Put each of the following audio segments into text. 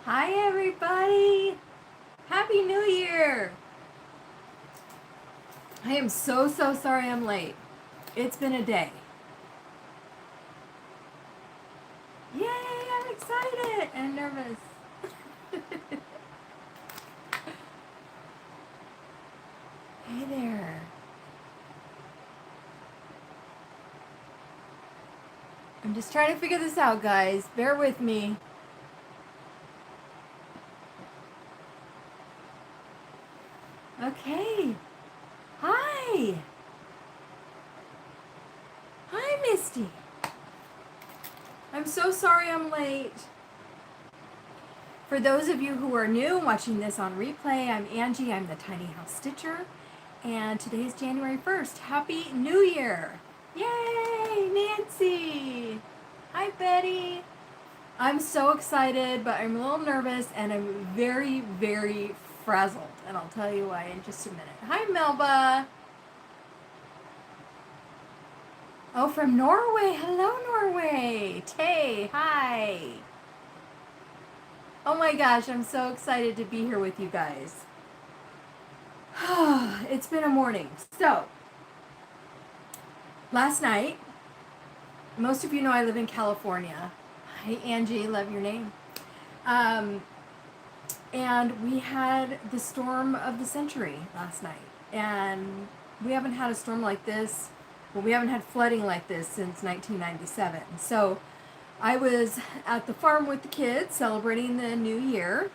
Hi everybody! Happy New Year! I am so sorry I'm late. It's been a day. Yay! I'm excited and nervous. Hey there. I'm just trying to figure this out, guys. Bear with me. Okay. Hi. Hi, Misty. I'm so sorry I'm late. For those of you who are new watching this on replay, I'm Angie. I'm the Tiny House Stitcher. And today is January 1st. Happy New Year. Yay, Nancy. Hi, Betty. I'm so excited, but I'm a little nervous and I'm very frazzled. And I'll tell you why in just a minute. Hi, Melba. Oh, from Norway. Hello, Norway. Tay, hi. Oh my gosh, I'm so excited to be here with you guys. It's been a morning. So, last night, most of you know I live in California. Hi, Angie, love your name. And we had the storm of the century last night. And we haven't had a storm like this, well, we haven't had flooding like this since 1997. So, I was at the farm with the kids celebrating the new year.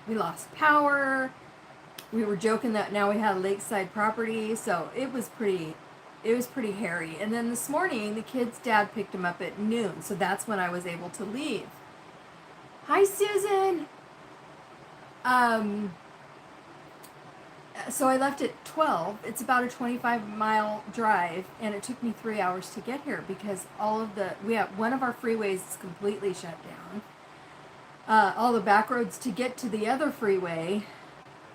We lost power. We were joking that now we had lakeside property, so it was pretty hairy. And then this morning, the kid's dad picked him up at noon, so that's when I was able to leave. Hi, Susan. So I left at 12. It's about a 25-mile drive, and it took me 3 hours to get here because one of our freeways is completely shut down. All the back roads to get to the other freeway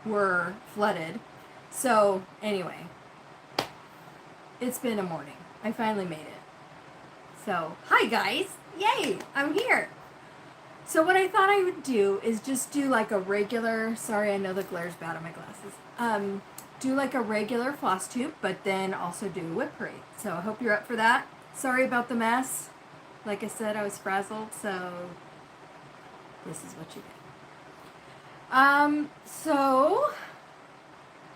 were flooded. So anyway, it's been a morning. I finally made it. So hi guys, yay, I'm here. So what I thought I would do is just do like a regular, sorry I know the glare's bad on my glasses, do like a regular floss tube, but then also do a WIP parade. So I hope you're up for that. Sorry about the mess. Like I said, I was frazzled, so this is what you get. So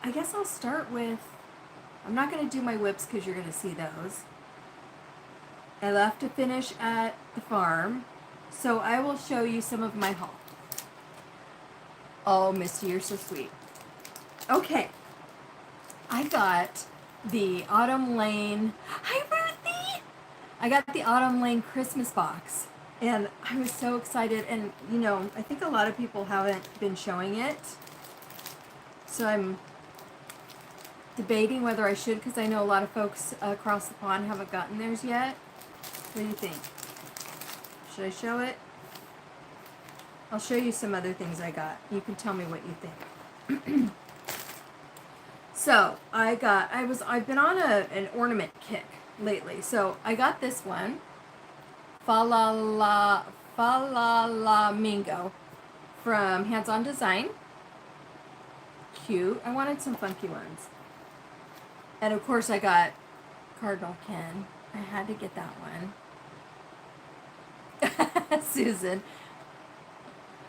I guess I'll start with, I'm not going to do my WIPs because you're going to see those. I left to finish at the farm, so I will show you some of my haul. Oh, Misty, you're so sweet. Okay, I got the Autumn Lane, hi Ruthie! I got the Autumn Lane Christmas box. And I was so excited, and you know, I think a lot of people haven't been showing it. So I'm debating whether I should, because I know a lot of folks across the pond haven't gotten theirs yet. What do you think? Should I show it? I'll show you some other things I got. You can tell me what you think. So I've been on an ornament kick lately. So I got this one. Falamingo from Hands On Design. Cute. I wanted some funky ones. And of course I got Cardinal Ken. I had to get that one. Susan.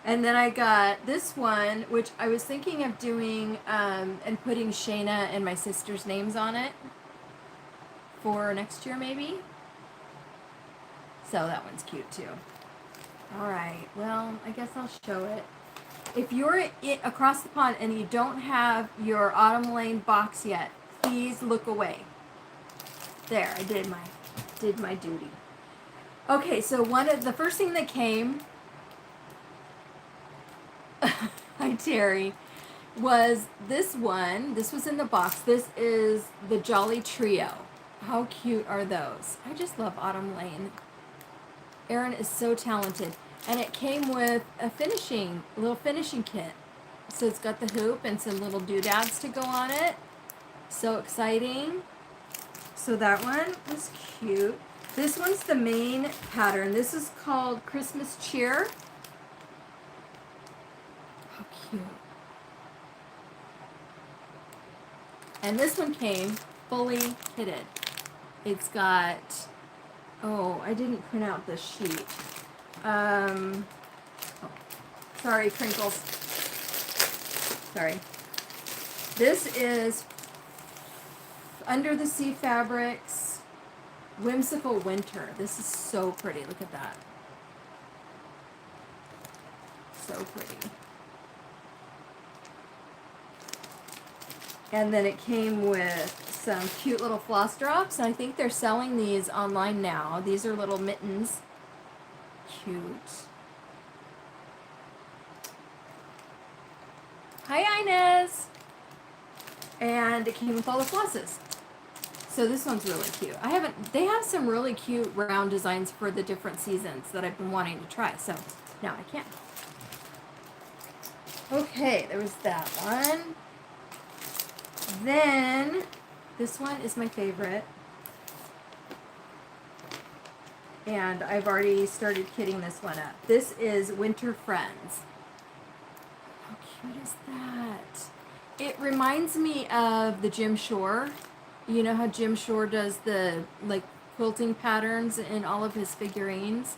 And then I got this one, which I was thinking of doing and putting Shayna and my sister's names on it for next year maybe. So that one's cute too. Alright, well, I guess I'll show it. If you're across the pond and you don't have your Autumn Lane box yet, please look away. There, I did my duty. Okay, so the first thing that came, hi Terry, was this one. This was in the box. This is the Jolly Trio. How cute are those? I just love Autumn Lane. Erin is so talented. And it came with a little finishing kit. So it's got the hoop and some little doodads to go on it. So exciting. So that one was cute. This one's the main pattern. This is called Christmas Cheer. cute. And this one came fully kitted. It's got, oh, I didn't print out the sheet. Oh, sorry, crinkles. Sorry. This is Under the Sea Fabrics Whimsical Winter. This is so pretty. Look at that. So pretty. And then it came with some cute little floss drops. And I think they're selling these online now. These are little mittens. Cute. Hi, Inez. And it came with all the flosses. So this one's really cute. They have some really cute round designs for the different seasons that I've been wanting to try. So now I can. Okay, there was that one. Then this one is my favorite. And I've already started kitting this one up. This is Winter Friends. How cute is that? It reminds me of the Jim Shore. You know how Jim Shore does the like quilting patterns in all of his figurines?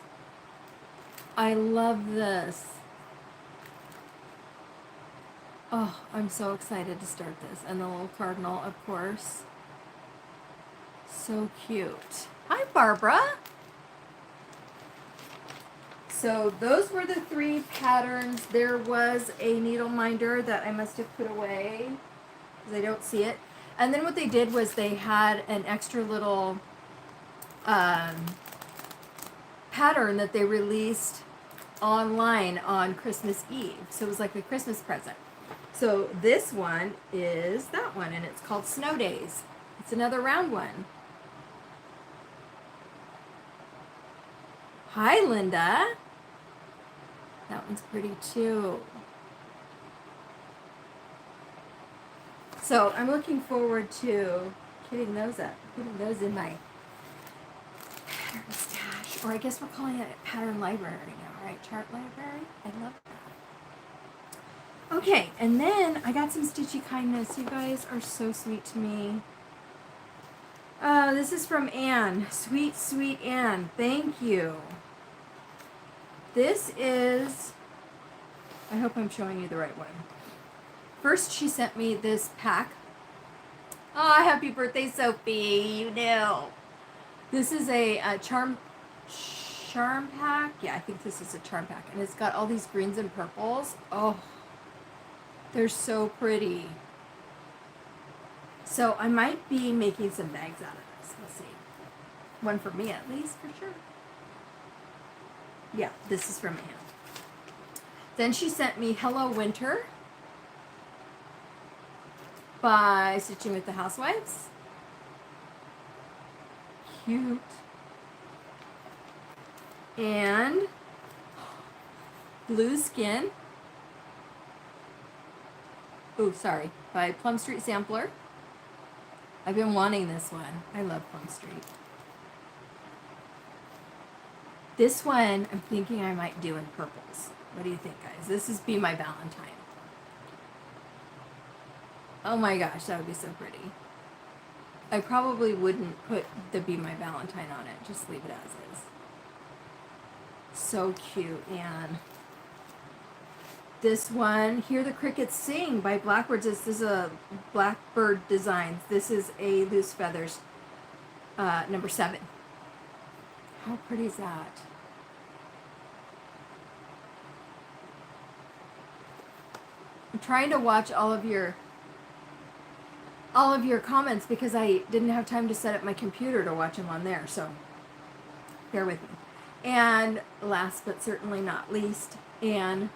I love this. Oh, I'm so excited to start this. And the little cardinal, of course. So cute. Hi, Barbara. So those were the 3 patterns. There was a needle minder that I must have put away because I don't see it. And then what they did was they had an extra little pattern that they released online on Christmas Eve. So it was like a Christmas present. So this one is that one, and it's called Snow Days. It's another round one. Hi, Linda. That one's pretty too. So I'm looking forward to kitting those up, putting those in my pattern stash, or I guess we're calling it a pattern library now, right? Chart library. I love that. Okay, and then I got some Stitchy kindness. You guys are so sweet to me. This is from Anne. Sweet, sweet Anne. Thank you. This is, I hope I'm showing you the right one. First, she sent me this pack. Oh, happy birthday, Sophie. You know. This is a charm pack. Yeah, I think this is a charm pack. And it's got all these greens and purples. Oh, they're so pretty. So I might be making some bags out of this. We'll see. One for me at least, for sure. Yeah, this is from Anne. Then she sent me Hello Winter by Stitching with the Housewives. Cute. And Blue Skin. Oh, sorry. By Plum Street Sampler. I've been wanting this one. I love Plum Street. This one, I'm thinking I might do in purples. What do you think, guys? This is Be My Valentine. Oh my gosh, that would be so pretty. I probably wouldn't put the Be My Valentine on it. Just leave it as is. So cute, Anne. This one, Hear the Crickets Sing by Blackbird. This is a Blackbird Designs. This is a Loose Feathers number 7. How pretty is that? I'm trying to watch all of your comments because I didn't have time to set up my computer to watch them on there, so bear with me. And last but certainly not least, Anne,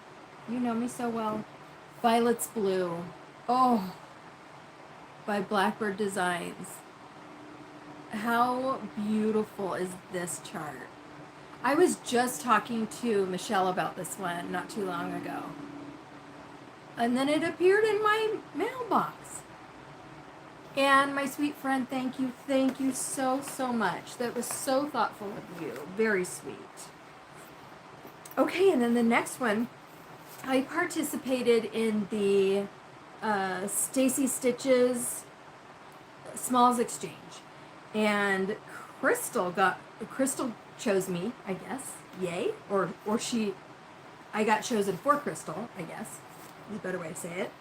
you know me so well, Violet's Blue. Oh, by Blackbird Designs. How beautiful is this chart? I was just talking to Michelle about this one not too long ago. And then it appeared in my mailbox. And my sweet friend, thank you so, so much. That was so thoughtful of you. Very sweet. Okay, and then the next one I participated in the Stacy Stitches Smalls Exchange, and Crystal chose me, I guess. Yay. Or I got chosen for Crystal, I guess is a better way to say it.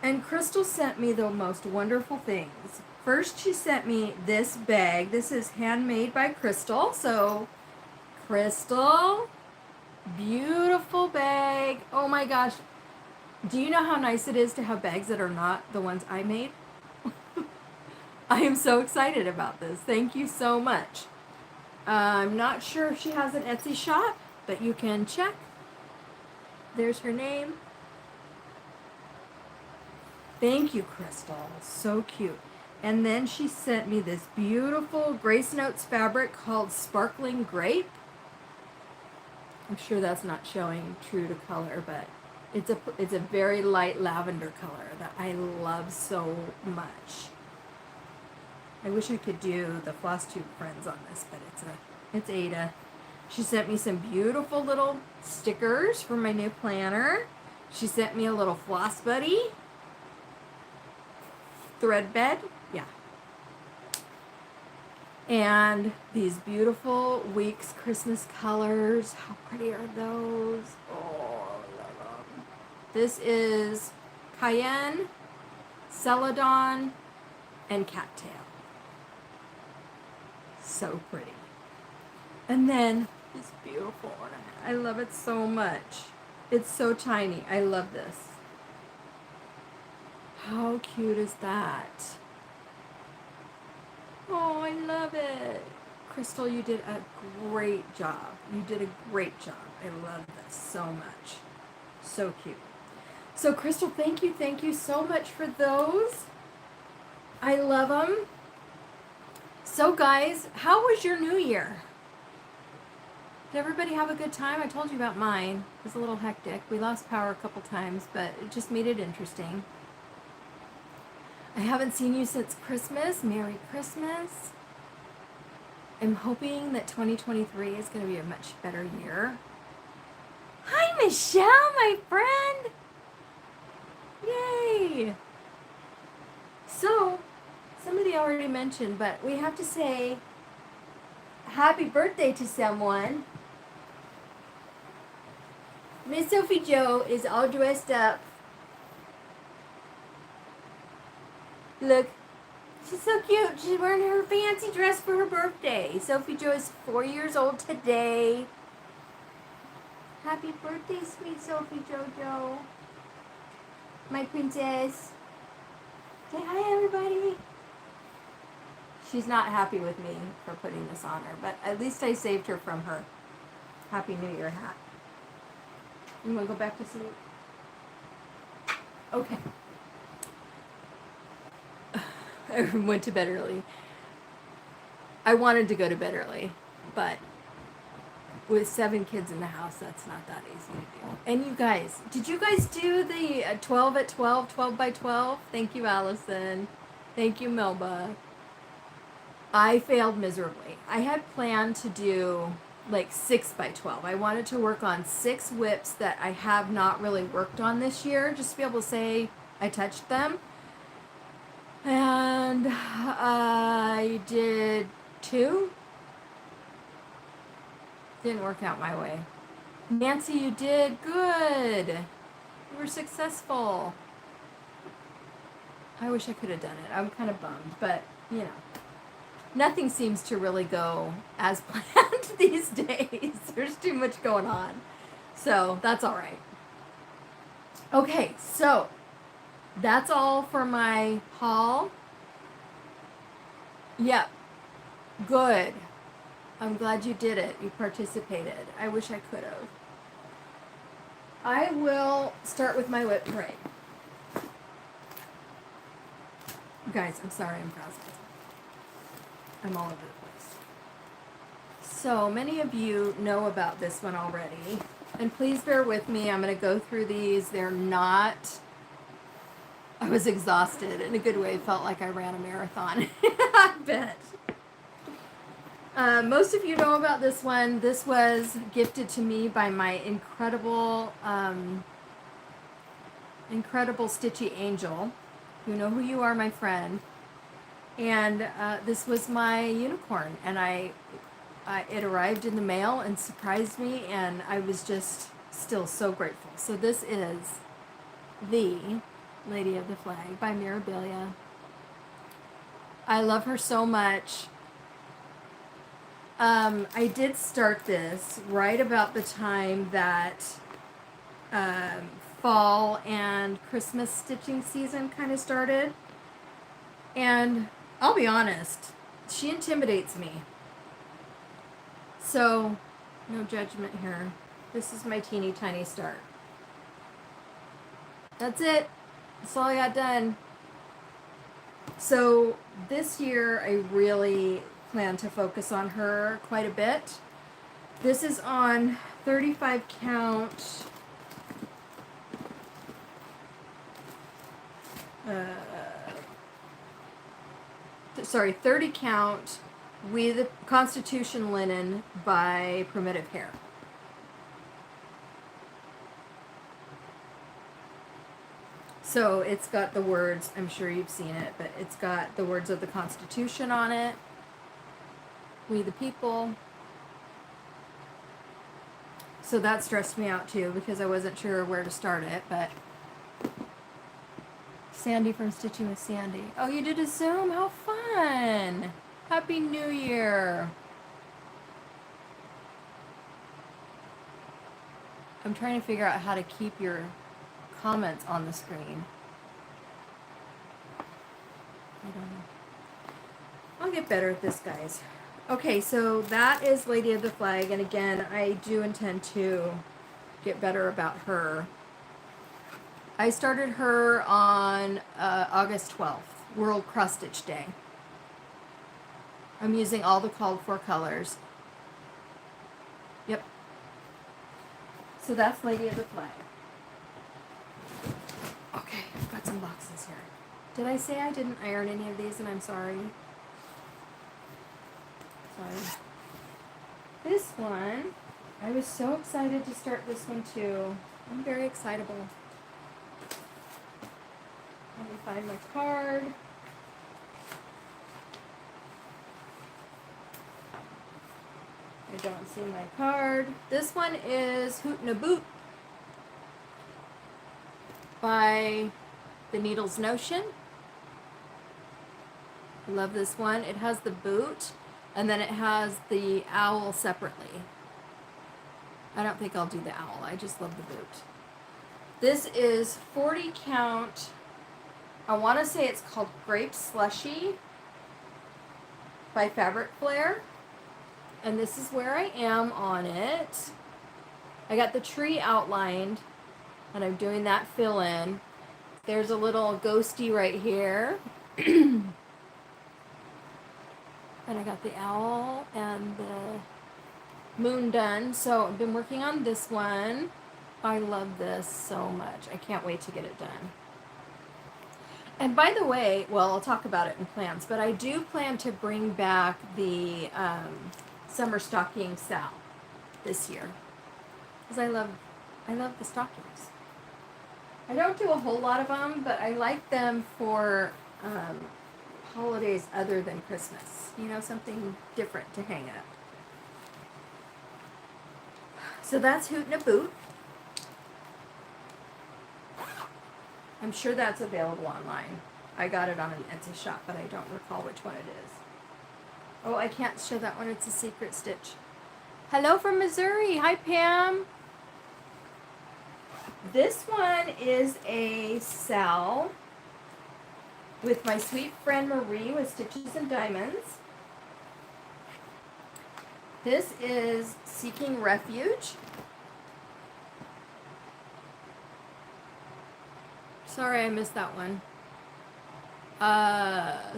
And Crystal sent me the most wonderful things. First, she sent me this bag. This is handmade by Crystal. So, Crystal, beautiful bag. Oh my gosh. Do you know how nice it is to have bags that are not the ones I made? I am so excited about this. Thank you so much. I'm not sure if she has an Etsy shop, but you can check. There's her name. Thank you, Crystal. So cute. And then she sent me this beautiful Grace Notes fabric called Sparkling Grape. I'm sure that's not showing true to color, but it's a very light lavender color that I love so much. I wish I could do the Flosstube friends on this, but it's Ada. She sent me some beautiful little stickers for my new planner. She sent me a little floss buddy. Thread bed, yeah. And these beautiful Weeks Christmas colors. How pretty are those? Oh, I love them. This is Cayenne, Celadon, and Cattail. So pretty. And then this beautiful ornament. I love it so much. It's so tiny. I love this. How cute is that? Oh, I love it. Crystal, you did a great job. You did a great job. I love this so much. So cute. So, Crystal, thank you so much for those. I love them. So, guys, how was your new year? Did everybody have a good time? I told you about mine. It was a little hectic. We lost power a couple times, but it just made it interesting. I haven't seen you since Christmas. Merry Christmas. I'm hoping that 2023 is going to be a much better year. Hi, Michelle, my friend. Yay. So, somebody already mentioned, but we have to say happy birthday to someone. Miss Sophie Jo is all dressed up. Look, she's so cute. She's wearing her fancy dress for her birthday. Sophie Jo is 4 years old today. Happy birthday, sweet Sophie Jojo. My princess. Say hi, everybody. She's not happy with me for putting this on her, but at least I saved her from her Happy New Year hat. You want to go back to sleep? Okay. I went to bed early. I wanted to go to bed early, but with 7 kids in the house, that's not that easy to do. And you guys, did you guys do the 12 at 12, 12 by 12? Thank you, Allison. Thank you, Melba. I failed miserably. I had planned to do like 6 by 12. I wanted to work on 6 WIPs that I have not really worked on this year, just to be able to say I touched them. And I did 2. Didn't work out my way. Nancy, you did good. You were successful. I wish I could have done it. I'm kind of bummed, but you know, nothing seems to really go as planned these days. There's too much going on. So that's all right. Okay, so that's all for my haul. Yep. Good. I'm glad you did it. You participated. I wish I could have. I will start with my WIP parade. Guys, I'm sorry I'm frazzled. I'm all over the place. So many of you know about this one already. And please bear with me. I'm going to go through these. They're not... I was exhausted in a good way. Felt like I ran a marathon. I bet. Most of you know about this one. This was gifted to me by my incredible incredible Stitchy angel. You know who you are, my friend. And this was my unicorn, and it arrived in the mail and surprised me, and I was just still so grateful. So this is the Lady of the Flag by Mirabilia. I love her so much. I did start this right about the time that fall and Christmas stitching season kind of started. And I'll be honest, she intimidates me. So, no judgment here. This is my teeny tiny start. That's it. That's all I got done. So, this year I really plan to focus on her quite a bit. This is on 35 count. 30 count with Constitution linen by Primitive Hair. So it's got the words, I'm sure you've seen it, but it's got the words of the Constitution on it. We the people. So that stressed me out too, because I wasn't sure where to start it, but Sandy from Stitching with Sandy. Oh, you did a Zoom? How fun! Happy New Year! I'm trying to figure out how to keep your comments on the screen. I don't know. I'll get better at this, guys. Okay, so that is Lady of the Flag, and again, I do intend to get better about her. I started her on August 12th, World Cross Stitch Day. I'm using all the called for colors. Yep. So that's Lady of the Flag. Okay, I've got some boxes here. Did I say I didn't iron any of these, and I'm sorry? Sorry. This one, I was so excited to start this one too. I'm very excitable. Let me find my card. I don't see my card. This one is Hoot and a Boot by The Needle's Notion. I love this one. It has the boot, and then it has the owl separately. I don't think I'll do the owl. I just love the boot. This is 40 count. I want to say it's called Grape Slushy by Fabric Flare. And this is where I am on it. I got the tree outlined, and I'm doing that fill in. There's a little ghosty right here. And I got the owl and the moon done. So I've been working on this one. I love this so much. I can't wait to get it done. And by the way, well, I'll talk about it in plans, but I do plan to bring back the summer stocking sal this year, because I love the stockings. I don't do a whole lot of them, but I like them for holidays other than Christmas. You know, something different to hang up. So that's Hoot and a Boot. I'm sure that's available online. I got it on an Etsy shop, but I don't recall which one it is. Oh, I can't show that one. It's a secret stitch. Hello from Missouri. Hi, Pam. This one is a Sal with my sweet friend Marie with Stitches and Diamonds. This is Seeking Refuge. Sorry, I missed that one.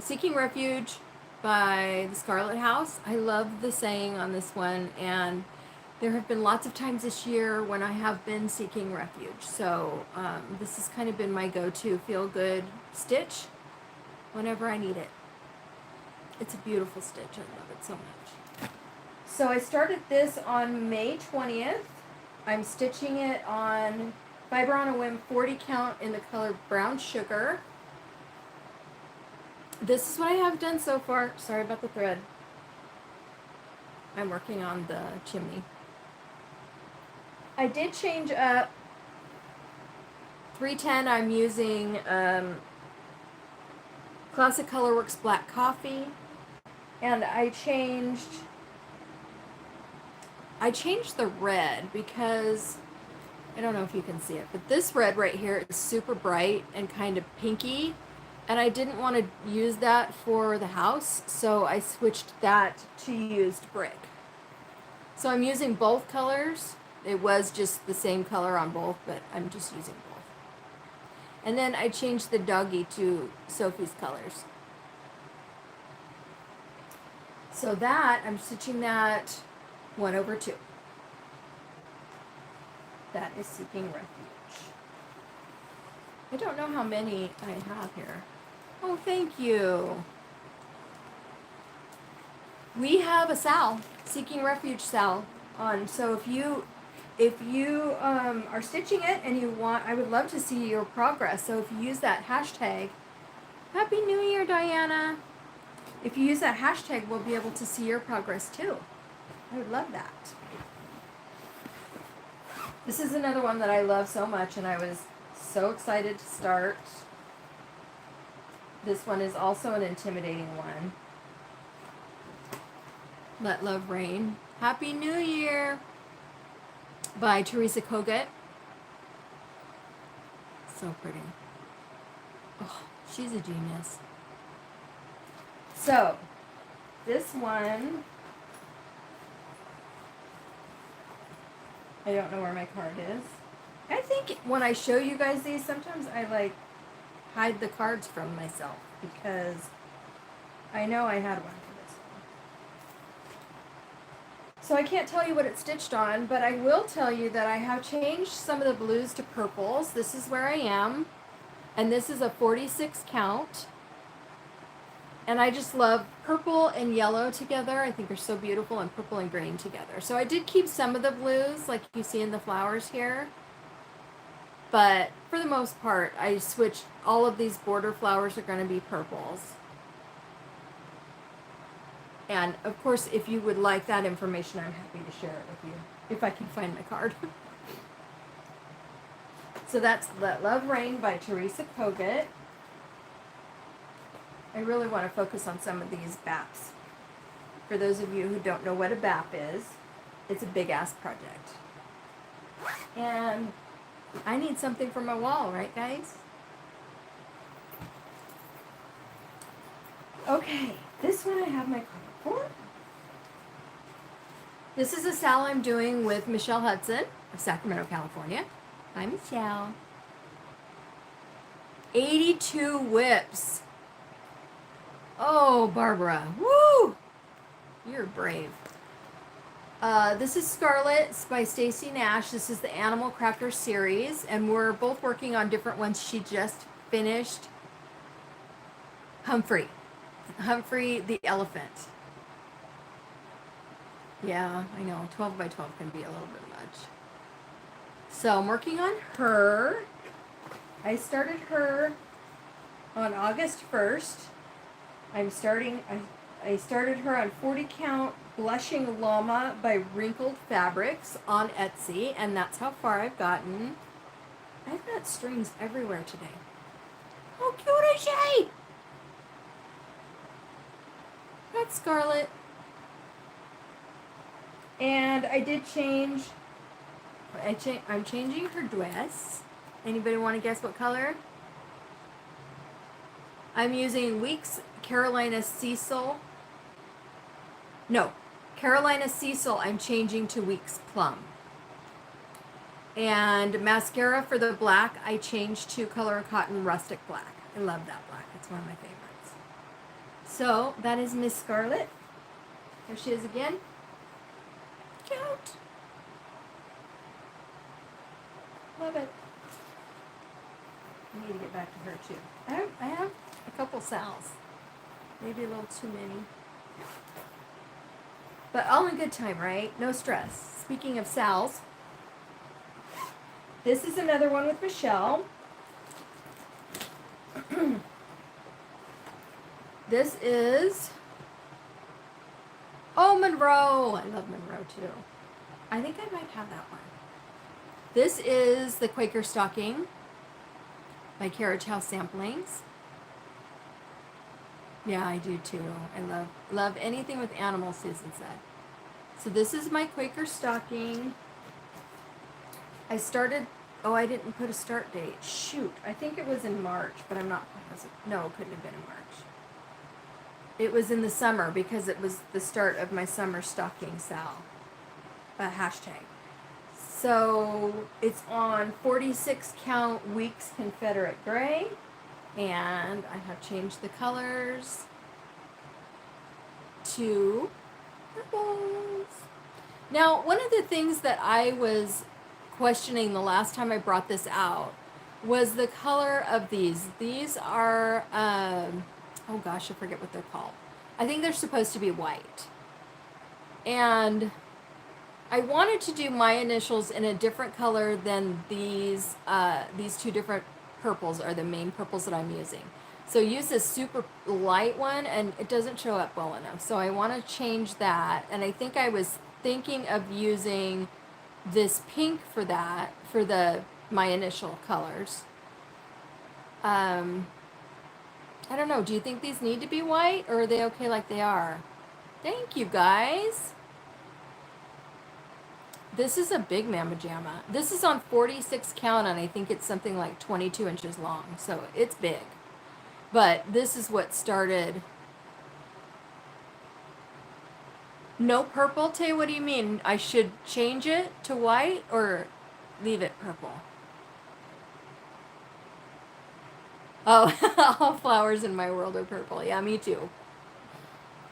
Seeking Refuge by the Scarlet House. I love the saying on this one, and there have been lots of times this year when I have been seeking refuge. So this has kind of been my go-to feel-good stitch whenever I need it. It's a beautiful stitch. I love it so much. So I started this on May 20th. I'm stitching it on Fiber on a Whim 40 count in the color Brown Sugar. This is what I have done so far. Sorry about the thread. I'm working on the chimney. I did change up 310. I'm using Classic Colorworks Black Coffee, and I changed the red because I don't know if you can see it, but this red right here is super bright and kind of pinky, and I didn't want to use that for the house, so I switched that to used brick. So I'm using both colors. It was just the same color on both, but I'm just using both. And then I changed the doggy to Sophie's colors. So that, I'm stitching that 1/2. That is Seeking Refuge. I don't know how many I have here. Oh, thank you. We have a Sal, Seeking Refuge Sal, on. So if you are stitching it and you want, I would love to see your progress. So if you use that hashtag, Happy New Year, Diana. If you use that hashtag, we'll be able to see your progress too. I would love that. This is another one that I love so much, and I was so excited to start. This one is also an intimidating one. Let Love Rain. Happy New Year by Teresa Kogut. So pretty. Oh, she's a genius. So, this one, I don't know where my card is. I think when I show you guys these, sometimes I like hide the cards from myself because I know I had one for this one. So I can't tell you what it's stitched on, but I will tell you that I have changed some of the blues to purples. This is where I am, and this is a 46 count. And I just love purple and yellow together. I think they're so beautiful, and purple and green together. So I did keep some of the blues, like you see in the flowers here. But for the most part, I switched. All of these border flowers are going to be purples. And of course, if you would like that information, I'm happy to share it with you, if I can find my card. So that's Let Love Rain by Teresa Kogut. I really want to focus on some of these BAPs. For those of you who don't know what a BAP is, it's a big ass project. And I need something for my wall, right guys? Okay, this one I have my card for. This is a Sal I'm doing with Michelle Hudson of Sacramento, California. Hi, Michelle. 82 whips. Oh, Barbara. Woo! You're brave. This is Scarlet by Stacy Nash. This is the Animal Cracker series, and we're both working on different ones. She just finished Humphrey the elephant. Yeah, I know. 12 by 12 can be a little bit much. So I'm working on her. I started her on August 1st. I started her on 40 count Blushing Llama by Wrinkled Fabrics on Etsy, and that's how far I've gotten. I've got strings everywhere today. How cute is she? That's Scarlet. And I did change, I'm changing her dress. Anybody want to guess what color? I'm using Weeks Carolina Cecil. No, Carolina Cecil I'm changing to Weeks Plum. And mascara for the black I changed to Color Cotton Rustic Black. I love that black. It's one of my favorites. So that is Miss Scarlet. There she is again. Cute. Love it. I need to get back to her too. I have a couple Sals. Maybe a little too many. But all in good time, right? No stress. Speaking of Sals, This is another one with Michelle. This is, oh, Monroe. I love Monroe too. I think I might have that one. This is the Quaker stocking by Carriage House Samplings. Yeah, I do too. I love anything with animals, Susan said. So this is my Quaker stocking. I started, oh, I didn't put a start date. Shoot, I think it was in March, but I'm not positive. No, it couldn't have been in March. It was in the summer because it was the start of my summer stocking sale. Hashtag. So it's on 46 count Weeks Confederate Gray. And I have changed the colors to purples. Now, one of the things that I was questioning the last time I brought this out was the color of these. These are, oh gosh, I forget what they're called. I think they're supposed to be white. And I wanted to do my initials in a different color than these two different purples are the main purples that I'm using. So use this super light one and it doesn't show up well enough. So I want to change that. And I think I was thinking of using this pink for that, for my initial colors. I don't know. Do you think these need to be white or are they okay like they are? Thank you guys. This is a big Mama Jamma. This is on 46 count and I think it's something like 22 inches long. So it's big. But this is what started. No purple, Tay? What do you mean? I should change it to white or leave it purple? Oh, all flowers in my world are purple. Yeah, me too.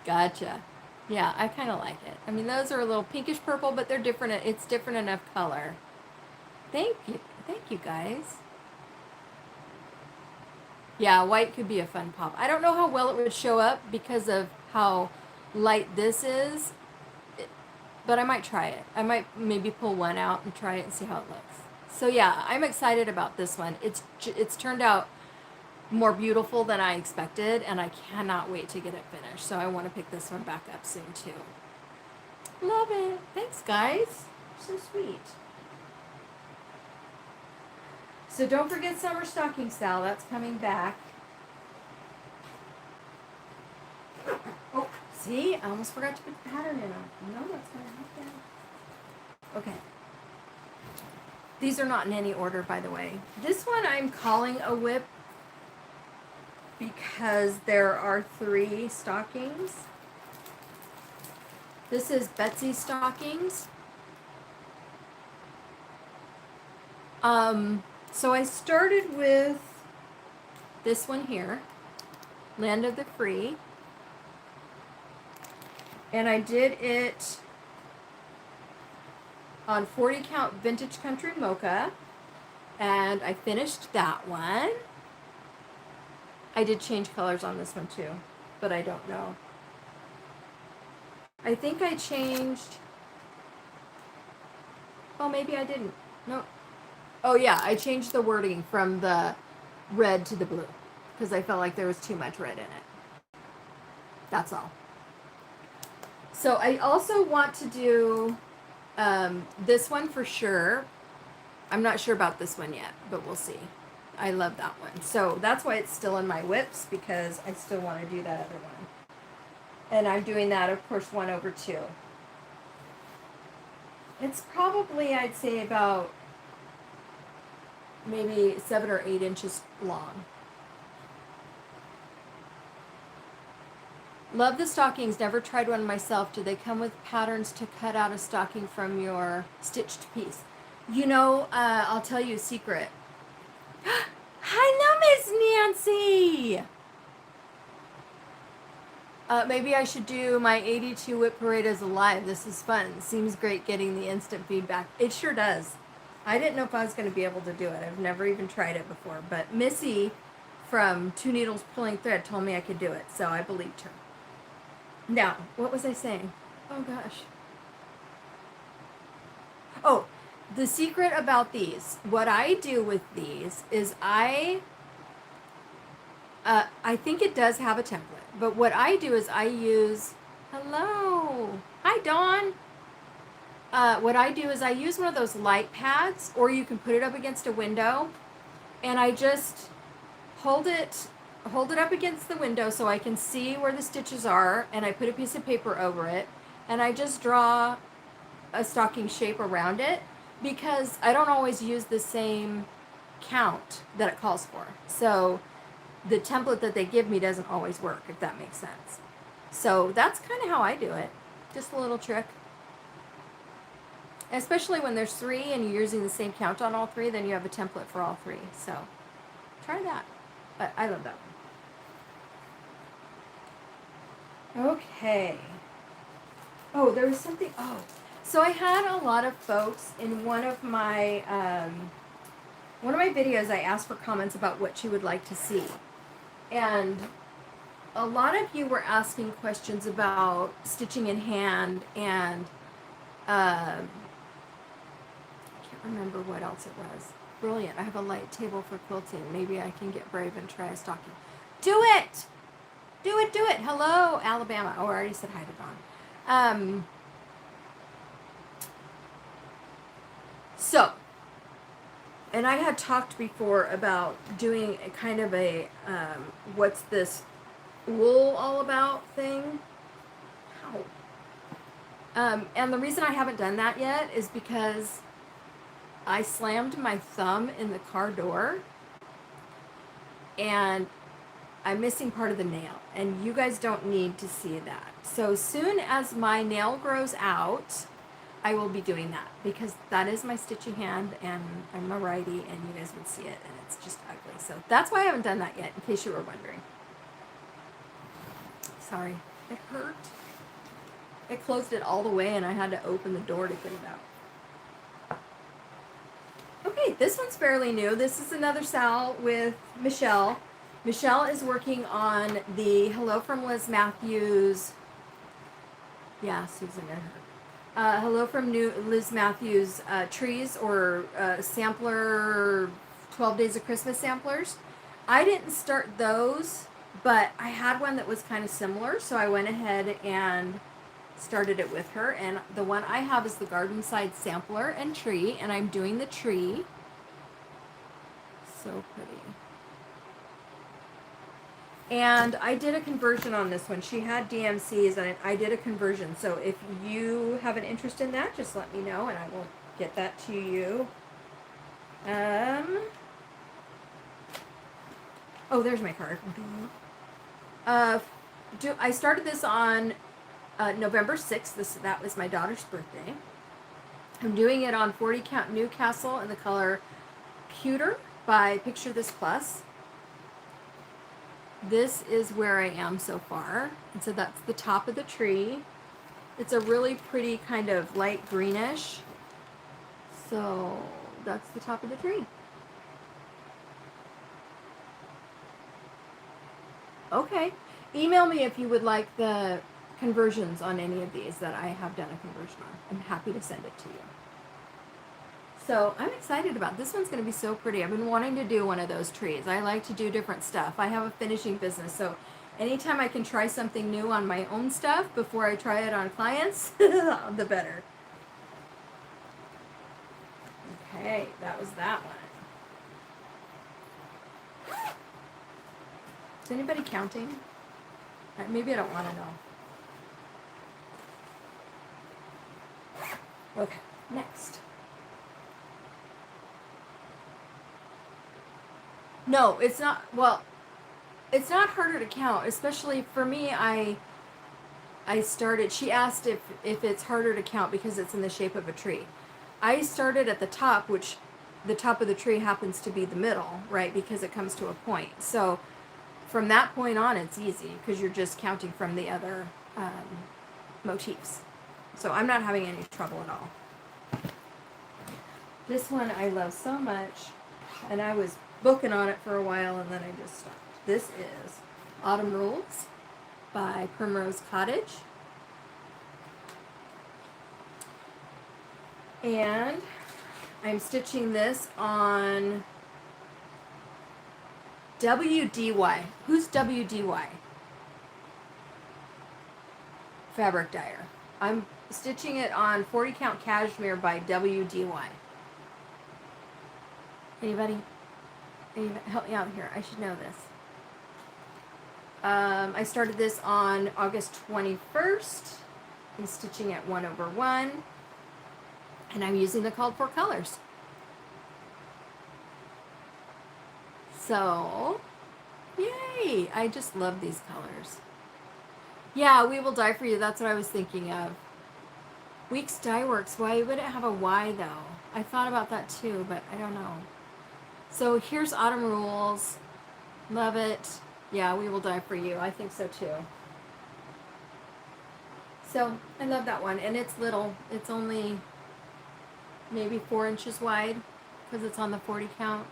Gotcha. Yeah, I kind of like it. I mean, those are a little pinkish purple, but they're different. It's different enough color. Thank you guys. Yeah, white could be a fun pop. I don't know how well it would show up because of how light this is, but I might try it. I might maybe pull one out and try it and see how it looks. So yeah, I'm excited about this one. It's turned out more beautiful than I expected, and I cannot wait to get it finished. So I want to pick this one back up soon too. Love it. Thanks, guys. So sweet. So don't forget Summer Stocking Style. That's coming back. Oh, see? I almost forgot to put the pattern in them. No, that's going to happen. Okay. These are not in any order, by the way. This one I'm calling a WIP because there are 3 stockings. This is Betsy Stockings. So I started with this one here, Land of the Free. And I did it on 40 count Vintage Country Mocha. And I finished that one. I did change colors on this one too, but I don't know. I think I changed, oh, maybe I didn't. No. Oh yeah, I changed the wording from the red to the blue because I felt like there was too much red in it. That's all. So I also want to do this one for sure. I'm not sure about this one yet, but we'll see. I love that one. So that's why it's still in my WIPs, because I still want to do that other one. And I'm doing that, of course, 1/2. It's probably, I'd say, about maybe 7 or 8 inches long. Love the stockings. Never tried one myself. Do they come with patterns to cut out a stocking from your stitched piece? You know, I'll tell you a secret. Hello, Miss Nancy! Maybe I should do my 82 WIP Parade as a live. This is fun. Seems great getting the instant feedback. It sure does. I didn't know if I was going to be able to do it. I've never even tried it before. But Missy from Two Needles Pulling Thread told me I could do it, so I believed her. Now, what was I saying? Oh, gosh. Oh, The secret about these, what I do with these is I think it does have a template, but what I do is I use, hello, hi Dawn. What I do is I use one of those light pads, or you can put it up against a window, and I just hold it up against the window so I can see where the stitches are, and I put a piece of paper over it, and I just draw a stocking shape around it, because I don't always use the same count that it calls for. So the template that they give me doesn't always work, if that makes sense. So that's kind of how I do it. Just a little trick. Especially when there's 3 and you're using the same count on all 3, then you have a template for all 3. So try that. I love that one. Okay. Oh, there was something. Oh, so I had a lot of folks in one of my videos. I asked for comments about what you would like to see, and a lot of you were asking questions about stitching in hand, and I can't remember what else it was. Brilliant. I have a light table for quilting. Maybe I can get brave and try a stocking. Do it! Do it, do it. Hello, Alabama. Oh, I already said hi to Dawn. So, and I had talked before about doing a kind of a, what's this wool all about thing. Ow. And the reason I haven't done that yet is because I slammed my thumb in the car door, and I'm missing part of the nail, and you guys don't need to see that. So soon as my nail grows out, I will be doing that, because that is my stitchy hand, and I'm a righty, and you guys would see it, and it's just ugly. So that's why I haven't done that yet, in case you were wondering. Sorry, it hurt. It closed it all the way, and I had to open the door to get it out. Okay, this one's fairly new. This is another Sal with Michelle. Michelle is working on the Hello from Liz Matthews. Yeah, Susan and her. Hello from Liz Matthews trees, or sampler 12 Days of Christmas samplers. I didn't start those, but I had one that was kind of similar, so I went ahead and started it with her. And the one I have is the garden side sampler and tree, and I'm doing the tree. So pretty. And I did a conversion on this one. She had DMCs, and I did a conversion. So if you have an interest in that, just let me know, and I will get that to you. Oh, there's my card. I started this on November 6th. That was my daughter's birthday. I'm doing it on 40 count Newcastle in the color Pewter by Picture This Plus. This is where I am so far. And so that's the top of the tree. It's a really pretty kind of light greenish. So that's the top of the tree. Okay. Email me if you would like the conversions on any of these that I have done a conversion on. I'm happy to send it to you. So I'm excited about this. One's going to be so pretty. I've been wanting to do one of those trees. I like to do different stuff. I have a finishing business, so anytime I can try something new on my own stuff before I try it on clients, the better. Okay, that was that one. Is anybody counting? Maybe I don't want to know. Okay, next. No, it's not. Well, it's not harder to count, especially for me. I started. She asked if it's harder to count because it's in the shape of a tree. I started at the top, which the top of the tree happens to be the middle, right? Because it comes to a point. So from that point on, it's easy because you're just counting from the other motifs. So I'm not having any trouble at all. This one I love so much, and I was booking on it for a while, and then I just stopped. This is Autumn Rules by Primrose Cottage. And I'm stitching this on WDY. Who's WDY? Fabric Dyer. I'm stitching it on 40 count cashmere by WDY. Anybody help me out here? I should know this. I started this on August 21st. I'm stitching at 1/1, and I'm using the called for colors. So, yay! I just love these colors. Yeah, we will dye for you. That's what I was thinking of. Weeks Dye Works. Why would it have a Y though? I thought about that too, but I don't know. So here's Autumn Rules. Love it. Yeah, we will dye for you. I think so too. So I love that one, and it's little. It's only maybe 4 inches wide because it's on the 40 count.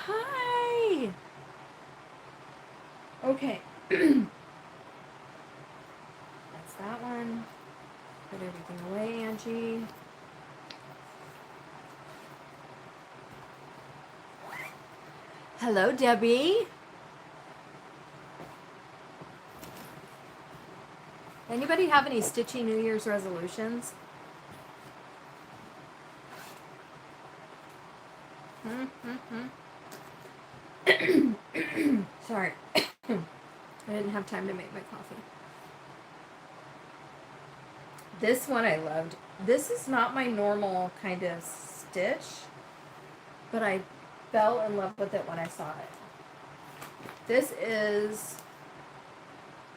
Hi. Okay. That's that one. Put everything away, Angie. Hello, Debbie. Anybody have any Stitchy New Year's resolutions? Sorry. I didn't have time to make my coffee. This one I loved. This is not my normal kind of stitch, but I fell in love with it when I saw it. This is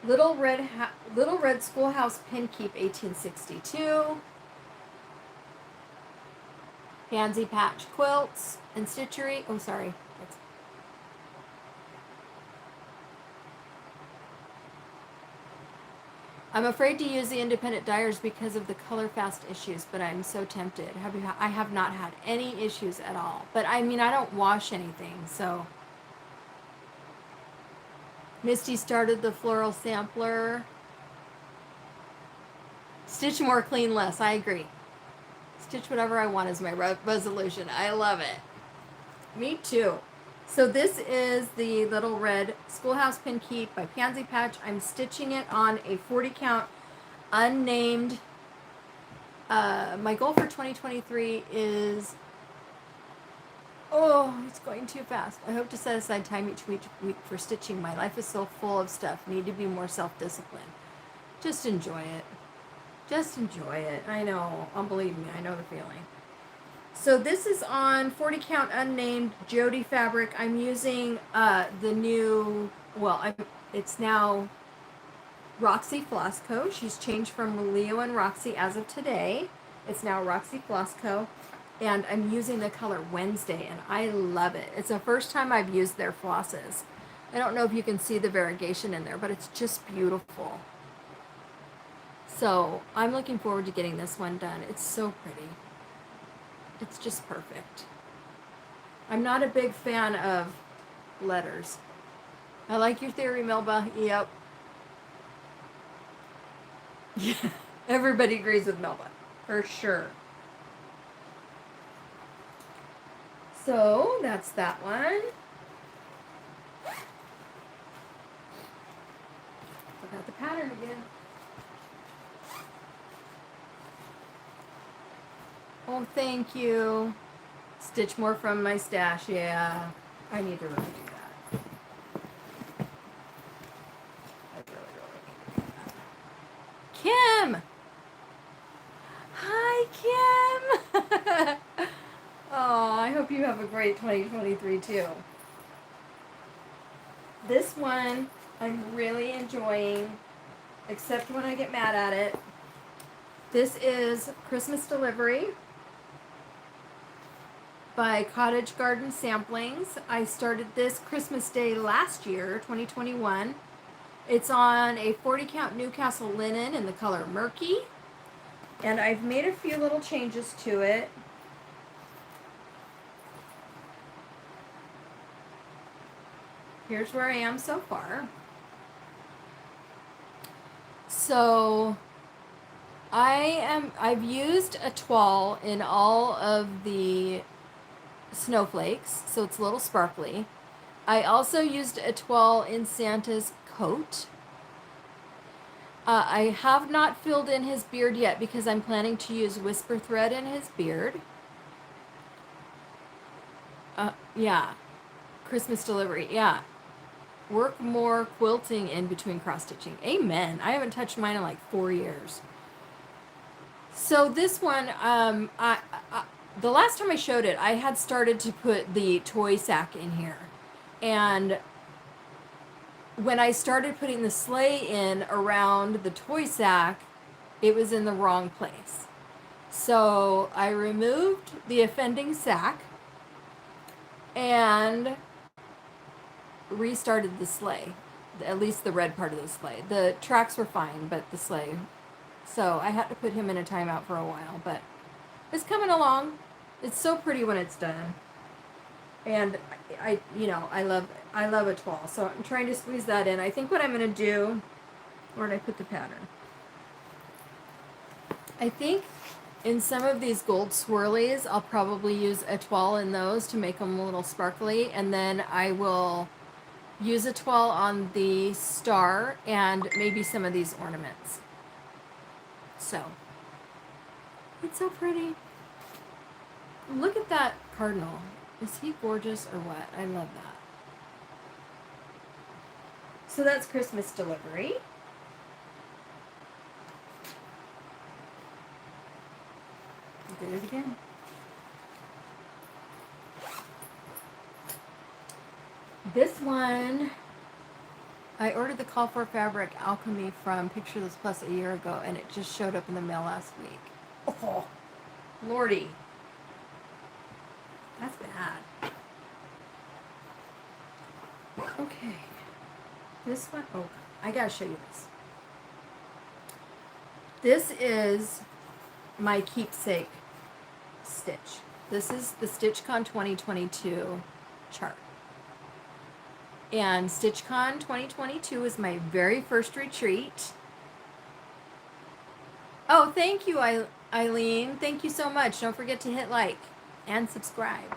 Little Red Schoolhouse Pinkeep 1862. Pansy Patch quilts and stitchery. Oh, sorry. I'm afraid to use the independent dyers because of the color fast issues, but I'm so tempted. I have not had any issues at all. But I mean, I don't wash anything, so. Misty started the floral sampler. Stitch more, clean less. I agree. Stitch whatever I want is my resolution. I love it. Me too. So this is the Little Red Schoolhouse Pinkeep by Pansy Patch. I'm stitching it on a 40 count unnamed. My goal for 2023 is, oh, it's going too fast. I hope to set aside time each week for stitching. My life is so full of stuff. Need to be more self-disciplined. Just enjoy it. Just enjoy it. I know. Believe me, I know the feeling. So this is on 40 count unnamed Jody fabric. I'm using the new, it's now Roxy Floss Co. She's changed from Leo and Roxy as of today. It's now Roxy Floss Co. And I'm using the color Wednesday, and I love it. It's the first time I've used their flosses. I don't know if you can see the variegation in there, but it's just beautiful. So I'm looking forward to getting this one done. It's so pretty. It's just perfect. I'm not a big fan of letters. I like your theory, Melba. Yep. Yeah, everybody agrees with Melba, for sure. So that's that one. Forgot the pattern again. Oh, thank you. Stitch more from my stash. Yeah, I need to really do that. I really need to do that. Kim! Hi, Kim! Oh, I hope you have a great 2023 too. This one I'm really enjoying, except when I get mad at it. This is Christmas Delivery by Cottage Garden Samplings. I started this Christmas Day last year, 2021. It's on a 40 count Newcastle linen in the color Murky. And I've made a few little changes to it. Here's where I am so far. So I've used a toile in all of the snowflakes, so it's a little sparkly. I also used a toile in Santa's coat. I have not filled in his beard yet because I'm planning to use whisper thread in his beard. Yeah. Christmas delivery, yeah. Work more quilting in between cross stitching. Amen. I haven't touched mine in like 4 years. So this one, the last time I showed it, I had started to put the toy sack in here. And when I started putting the sleigh in around the toy sack, it was in the wrong place. So I removed the offending sack and restarted the sleigh, at least the red part of the sleigh. The tracks were fine, but the sleigh. So I had to put him in a timeout for a while, but it's coming along. It's so pretty when it's done. And I love a toile. So I'm trying to squeeze that in. I think what I'm going to do, where did I put the pattern? I think in some of these gold swirlies, I'll probably use a toile in those to make them a little sparkly. And then I will use a toile on the star and maybe some of these ornaments. So, it's so pretty. Look at that cardinal. Is he gorgeous or what? I love that. So that's Christmas delivery. Did it again. This one, I ordered the Call for Fabric Alchemy from Picture This Plus a year ago, and it just showed up in the mail last week. Oh, Lordy. That's bad. Okay. This one, oh, I gotta show you this. This is my keepsake stitch. This is the StitchCon 2022 chart. And StitchCon 2022 was my very first retreat. Oh, thank you, Eileen. Thank you so much. Don't forget to hit like and subscribe.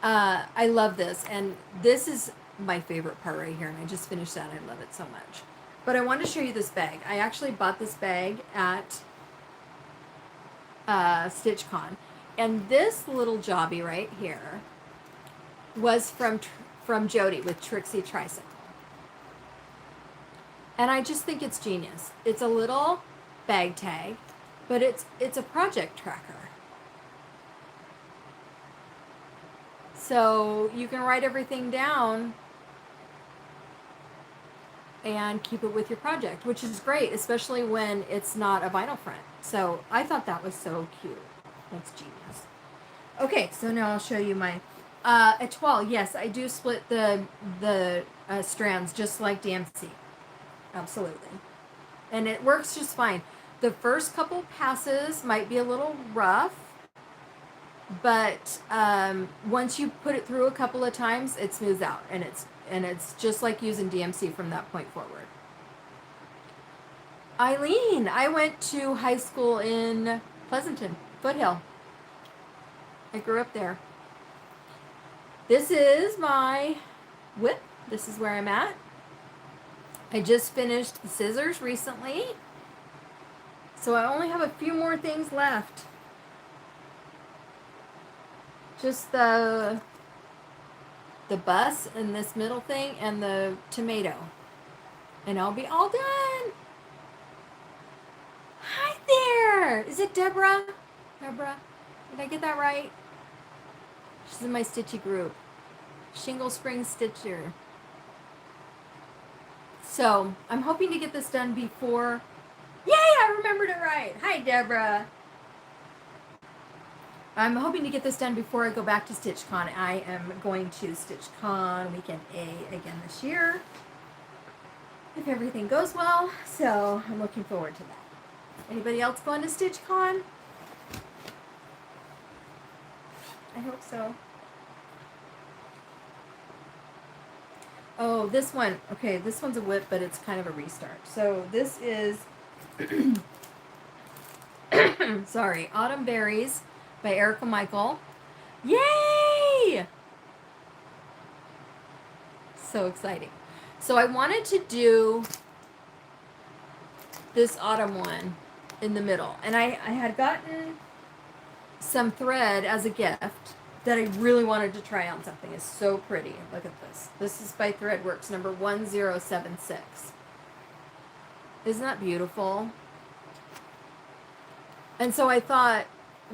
I love this. And this is my favorite part right here. And I just finished that. I love it so much. But I wanted to show you this bag. I actually bought this bag at StitchCon. And this little jobby right here was from Jody with Trixie Tricycle. And I just think it's genius. It's a little bag tag, but it's a project tracker. So you can write everything down and keep it with your project, which is great, especially when it's not a vinyl front. So I thought that was so cute. That's genius. Okay, so now I'll show you my a toile. Yes, I do split the strands just like DMC. Absolutely. And it works just fine. The first couple passes might be a little rough, but once you put it through a couple of times, it smooths out, and it's just like using DMC from that point forward. Eileen, I went to high school in Pleasanton, Foothill. I grew up there. This is my WIP. This is where I'm at. I just finished the scissors recently, so I only have a few more things left. Just the bus and this middle thing and the tomato, and I'll be all done. Hi there. Is it Deborah? Deborah, did I get that right? She's in my Stitchy group. Shingle Spring Stitcher. So, I'm hoping to get this done before... Yay, I remembered it right. Hi, Deborah. I'm hoping to get this done before I go back to StitchCon. I am going to StitchCon Weekend A again this year, if everything goes well. So, I'm looking forward to that. Anybody else going to StitchCon? I hope so. Oh, this one. Okay, this one's a WIP, but it's kind of a restart. So this is Sorry, Autumn Berries by Erica Michael. Yay! So exciting. So I wanted to do this autumn one in the middle. And I had gotten some thread as a gift that I really wanted to try on something. It's so pretty. Look at this. This is by Threadworks, number 1076. Isn't that beautiful? And so I thought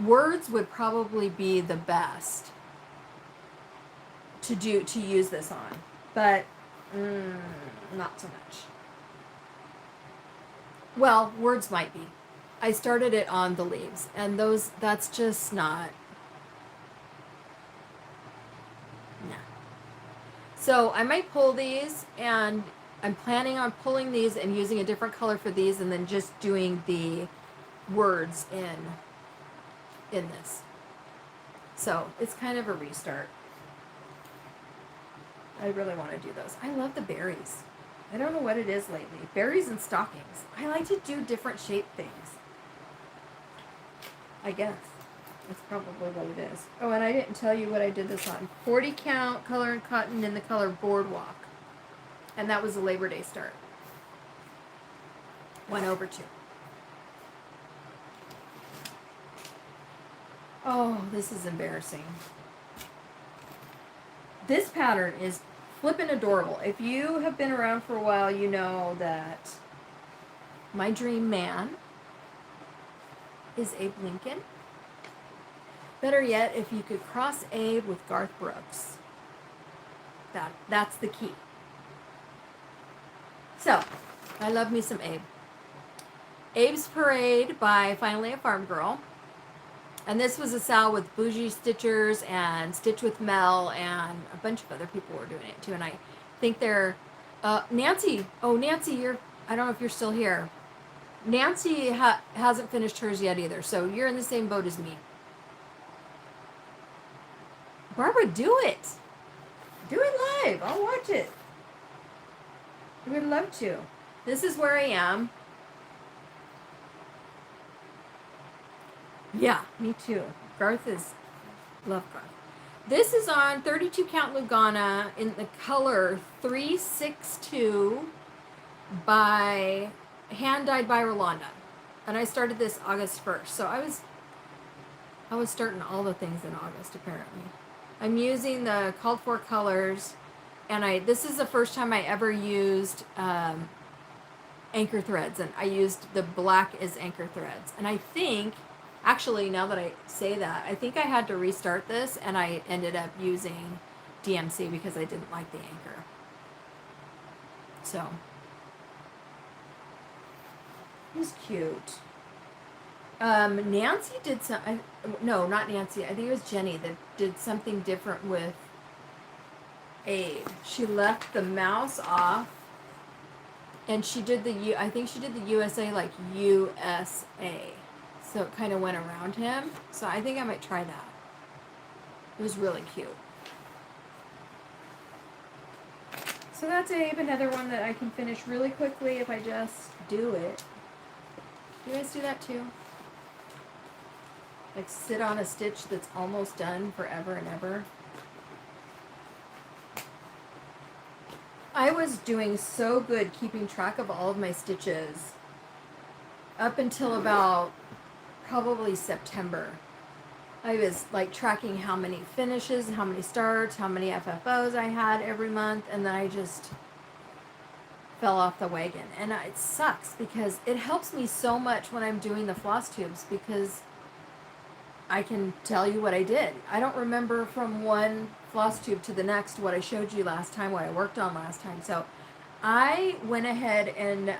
words would probably be the best to use this on. But not so much. Well, words might be. I started it on the leaves, and that's just not. Nah. So I might pull these, and I'm planning on pulling these and using a different color for these, and then just doing the words in this. So it's kind of a restart. I really want to do those. I love the berries. I don't know what it is lately. Berries and stockings. I like to do different shaped things. I guess. That's probably what it is. Oh, and I didn't tell you what I did this on. 40 count, color and cotton in the color Boardwalk. And that was a Labor Day start. 1/2. Oh, this is embarrassing. This pattern is flippin' adorable. If you have been around for a while, you know that my dream man is Abe Lincoln. Better yet, if you could cross Abe with Garth Brooks. That's the key. So, I love me some Abe. Abe's Parade by Finally a Farm Girl. And this was a sale with Bougie Stitchers and Stitch with Mel, and a bunch of other people were doing it too. And I think they're Nancy. Oh, Nancy, I don't know if you're still here. Nancy hasn't finished hers yet either, so you're in the same boat as me. Barbara, do it. Do it live. I'll watch it. I would love to. This is where I am. Yeah, me too. Love Garth. This is on 32 count Lugana in the color 362 by hand dyed by Rolanda. And I started this August 1st. So I was starting all the things in August apparently. I'm using the called for colors, and this is the first time I ever used anchor threads, and I used the black as anchor threads. And I think actually, now that I say that, I think I had to restart this, and I ended up using DMC because I didn't like the anchor. So, he's cute. Nancy did no, not Nancy. I think it was Jenny that did something different with Abe. She left the mouse off, and she did I think she did the USA like USA. So it kind of went around him. So I think I might try that. It was really cute. So that's Abe, another one that I can finish really quickly if I just do it. You guys do that too? Like sit on a stitch that's almost done forever and ever. I was doing so good keeping track of all of my stitches up until about probably September. I was like tracking how many finishes, how many starts, how many FFOs I had every month, and then I just fell off the wagon. And it sucks because it helps me so much when I'm doing the floss tubes because I can tell you what I did. I don't remember from one floss tube to the next what I showed you last time, what I worked on last time. So I went ahead and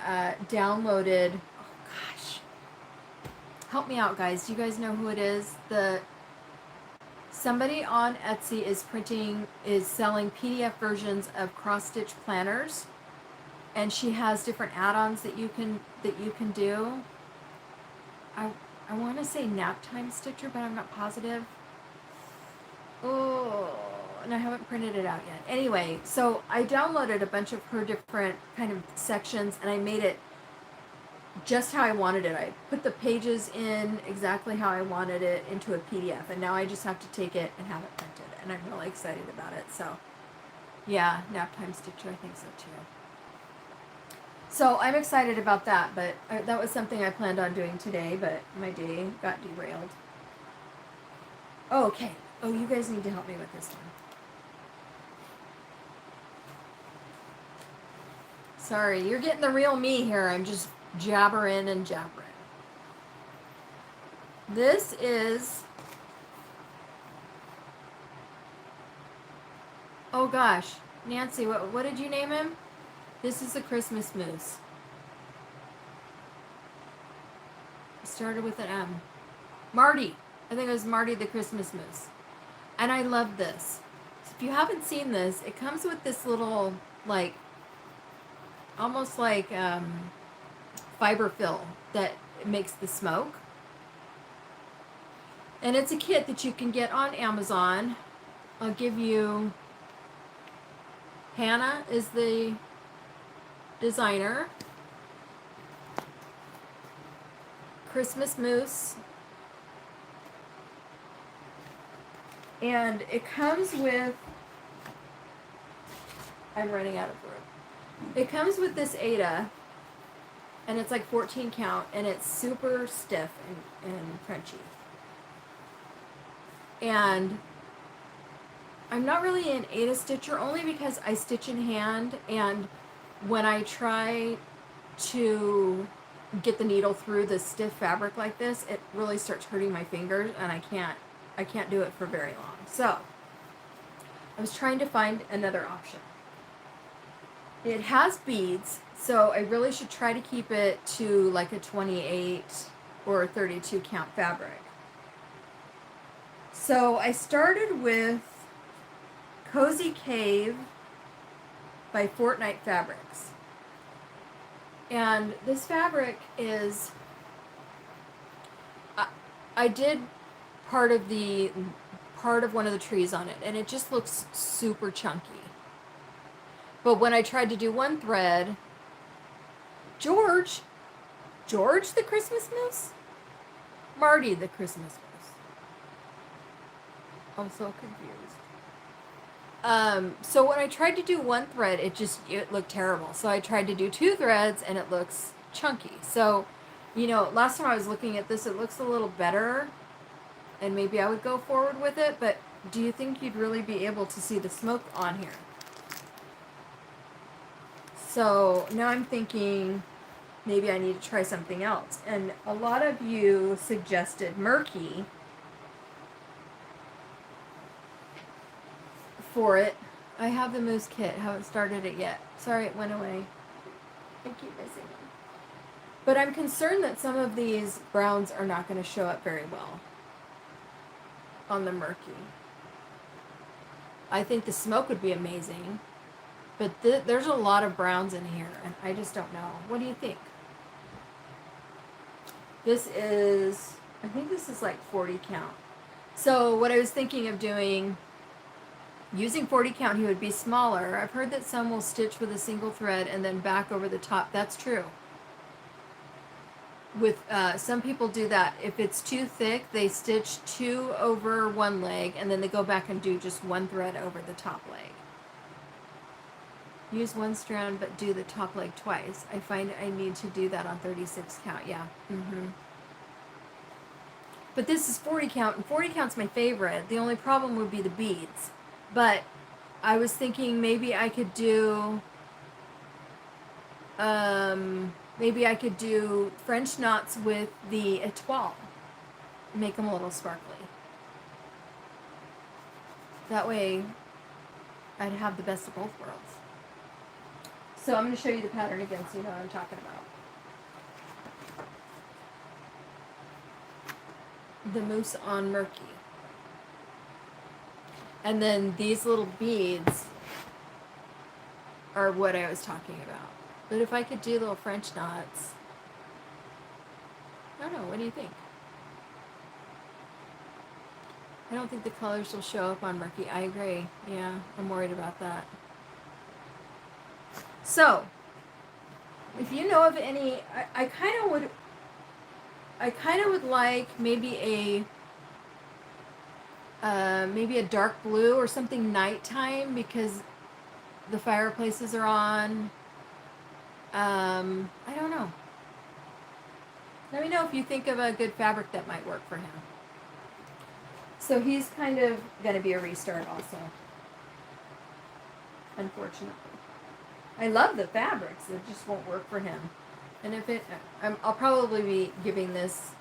downloaded, oh gosh, help me out guys. Do you guys know who it is? Somebody on Etsy is selling PDF versions of cross stitch planners, and she has different add-ons that you can do. I want to say Nap Time Stitcher, but I'm not positive. Oh, and I haven't printed it out yet. Anyway, so I downloaded a bunch of her different kind of sections, and I made it just how I wanted it. I put the pages in exactly how I wanted it into a PDF, and now I just have to take it and have it printed, and I'm really excited about it. So yeah, nap time stitcher, I think so too. So I'm excited about that, but that was something I planned on doing today, but my day got derailed. Oh, okay. Oh, you guys need to help me with this one. Sorry, you're getting the real me here. I'm just jabbering and jabbering. This is, oh gosh, Nancy, what did you name him? This is the Christmas Moose. It started with an M. Marty. I think it was Marty the Christmas Moose. And I love this. So if you haven't seen this, it comes with this little, like, almost like fiber fill that makes the smoke. And it's a kit that you can get on Amazon. I'll give you, Hannah is the designer. Christmas Moose. And it comes with, I'm running out of room. It comes with this Ada, and it's like 14 count, and it's super stiff and crunchy. And I'm not really an Ada stitcher, only because I stitch in hand, and when I try to get the needle through the stiff fabric like this, it really starts hurting my fingers, and I can't do it for very long. So I was trying to find another option. It has beads, so I really should try to keep it to like a 28 or 32 count fabric. So I started with Cozy Cave by Fortnite Fabrics. And this fabric is, I did part of one of the trees on it, and it just looks super chunky. But when I tried to do one thread, George the Christmas Moose? Marty the Christmas Moose. I'm so confused. So when I tried to do one thread, it looked terrible. So I tried to do two threads, and it looks chunky. So, last time I was looking at this, it looks a little better, and maybe I would go forward with it, but do you think you'd really be able to see the smoke on here? So now I'm thinking maybe I need to try something else. And a lot of you suggested Murky for it. I have the Moose kit, haven't started it yet. Sorry, it went away. I keep missing them. But I'm concerned that some of these browns are not going to show up very well on the Murky. I think the smoke would be amazing, but there's a lot of browns in here, and I just don't know. What do you think? This is, I think this is like 40 count. So what I was thinking of doing, using 40 count, he would be smaller. I've heard that some will stitch with a single thread and then back over the top. That's true. With some people do that. If it's too thick, they stitch two over one leg, and then they go back and do just one thread over the top leg. Use one strand, but do the top leg twice. I find I need to do that on 36 count. Yeah. But this is 40 count, and 40 count's my favorite. The only problem would be the beads. But I was thinking maybe I could do French knots with the etoile. Make them a little sparkly. That way I'd have the best of both worlds. So I'm going to show you the pattern again so you know what I'm talking about. The Moose on Murky. And then these little beads are what I was talking about. But if I could do little French knots, I don't know, what do you think? I don't think the colors will show up on Murky. I agree. Yeah, I'm worried about that. So, If you know of any, I kind of would like maybe a dark blue or something nighttime because the fireplaces are on. I don't know. Let me know if you think of a good fabric that might work for him. So he's kind of going to be a restart also. Unfortunately. I love the fabrics. It just won't work for him. And if it, I'll probably be giving this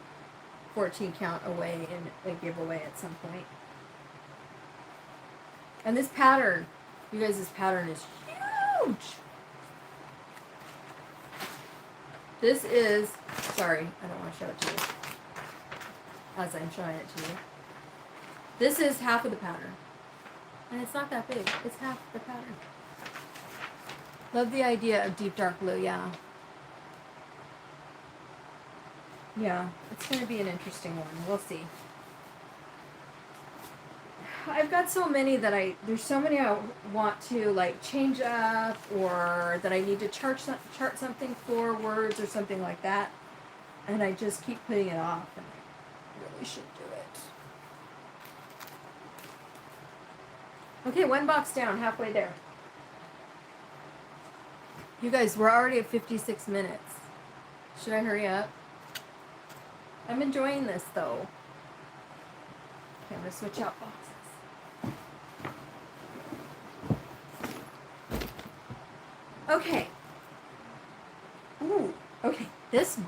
14 count away in a giveaway at some point. And this pattern, you guys, this pattern is huge. This is, sorry, I don't want to show it to you as I'm showing it to you. This is half of the pattern. And it's not that big. It's half the pattern. Love the idea of deep dark blue, yeah. Yeah, it's going to be an interesting one. We'll see. I've got so many that there's so many I want to like change up, or that I need to chart something for words or something like that. And I just keep putting it off, and I really should do it. Okay, one box down, halfway there. You guys, we're already at 56 minutes. Should I hurry up? I'm enjoying this though. Okay, I'm going to switch out boxes. Okay. Ooh, okay. This one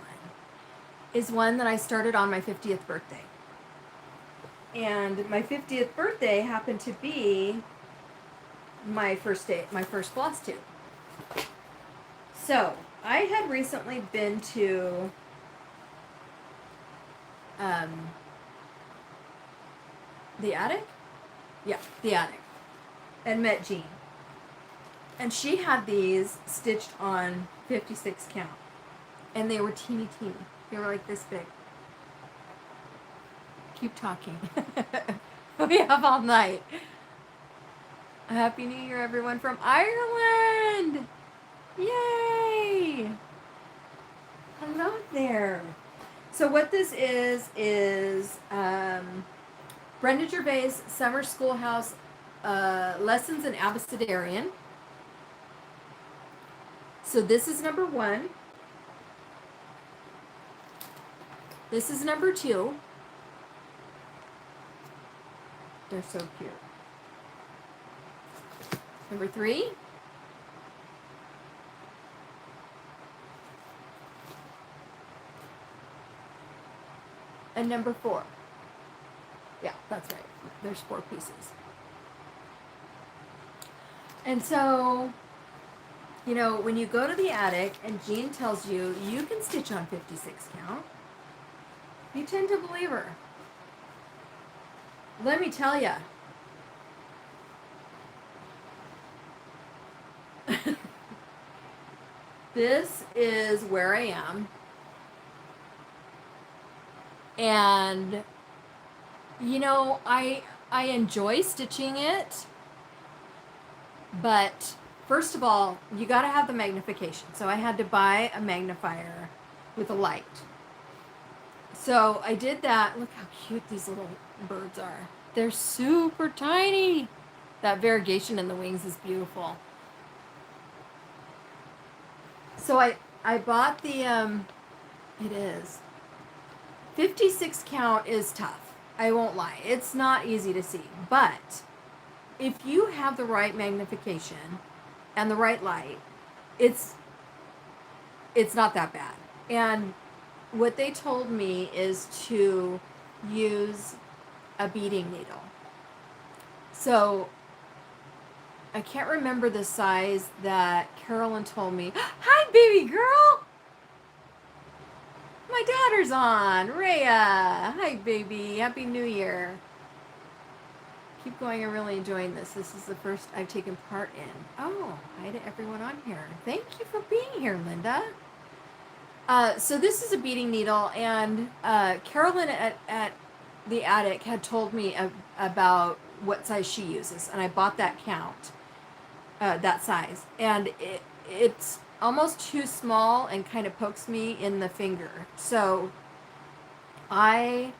is one that I started on my 50th birthday. And my 50th birthday happened to be my first floss tube. So, I had recently been to the attic? Yeah, the attic. And met Jean. And she had these stitched on 56 count. And they were teeny. They were like this big. Keep talking. We have all night. Happy New Year, everyone from Ireland! Yay! Hello there. So what this is Brenda Gervais Summer Schoolhouse Lessons in Abecedarian. So this is number 1. This is number 2. They're so cute. Number 3. And number 4. Yeah, that's right. There's 4 pieces. And so, you know, when you go to the attic and Jean tells you you can stitch on 56 count, you tend to believe her. Let me tell you. This is where I am. And, you know, I enjoy stitching it, but first of all, you got to have the magnification. So I had to buy a magnifier with a light. So I did that. Look how cute these little birds are. They're super tiny. That variegation in the wings is beautiful. So I bought the, it is. 56 count is tough. I won't lie. It's not easy to see. But if you have the right magnification and the right light, it's not that bad. And what they told me is to use a beading needle. So I can't remember the size that Carolyn told me. Hi, baby girl! My daughter's on. Rhea. Hi, baby. Happy New Year. Keep going. I'm really enjoying this. This is the first I've taken part in. Oh, hi to everyone on here. Thank you for being here, Linda. So this is a beading needle, and Carolyn at the attic had told me about what size she uses, and I bought that count, that size, and almost too small and kind of pokes me in the finger. So I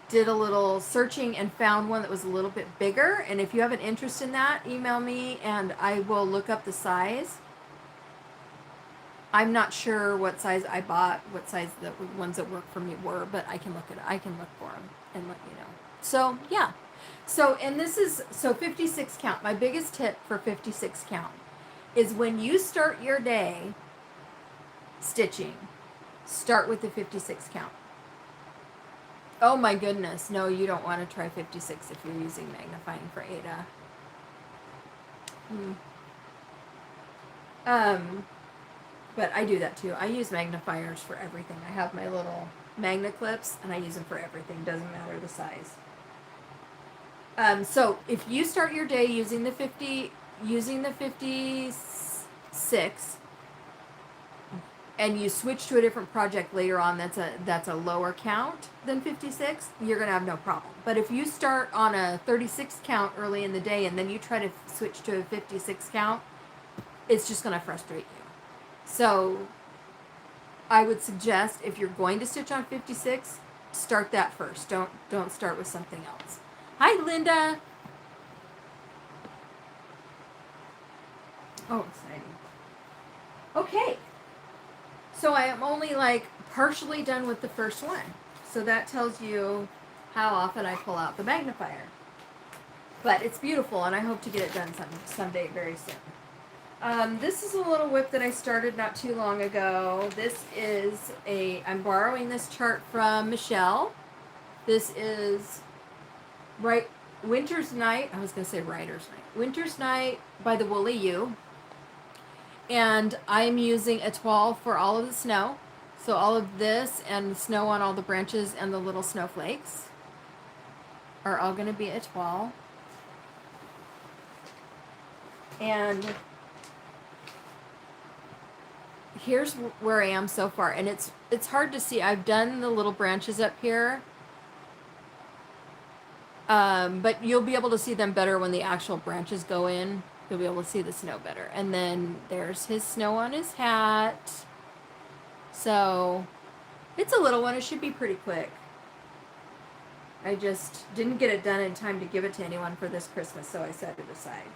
did a little searching and found one that was a little bit bigger. And if you have an interest in that, email me and I will look up the size. I'm not sure what size I bought, what size the ones that work for me were, but I can look for them and let you know. So yeah. So, and this is, so 56 count. My biggest tip for 56 count is when you start your day stitching, start with the 56 count. Oh my goodness, no, you don't want to try 56 if you're using magnifying for Ada. But I do that too. I use magnifiers for everything. I have my little magna clips and I use them for everything. Doesn't matter the size. So if you start your day using the 56 and you switch to a different project later on that's a lower count than 56, you're going to have no problem. But if you start on a 36 count early in the day and then you try to switch to a 56 count, it's just going to frustrate you. So I would suggest if you're going to stitch on 56, start that first. Don't start with something else. Hi, Linda. Oh, exciting. Okay. So I am only like partially done with the first one. So that tells you how often I pull out the magnifier. But it's beautiful and I hope to get it done someday very soon. This is a little WIP that I started not too long ago. This is I'm borrowing this chart from Michelle. This is Winter's Night. I was going to say Writer's Night. Winter's Night by the Woolly U. And I'm using a toile for all of the snow. So all of this and the snow on all the branches and the little snowflakes are all going to be a toile. And here's where I am so far. And it's hard to see. I've done the little branches up here. But you'll be able to see them better when the actual branches go in. You'll be able to see the snow better. And then there's his snow on his hat. So it's a little one. It should be pretty quick. I just didn't get it done in time to give it to anyone for this Christmas, so I set it aside.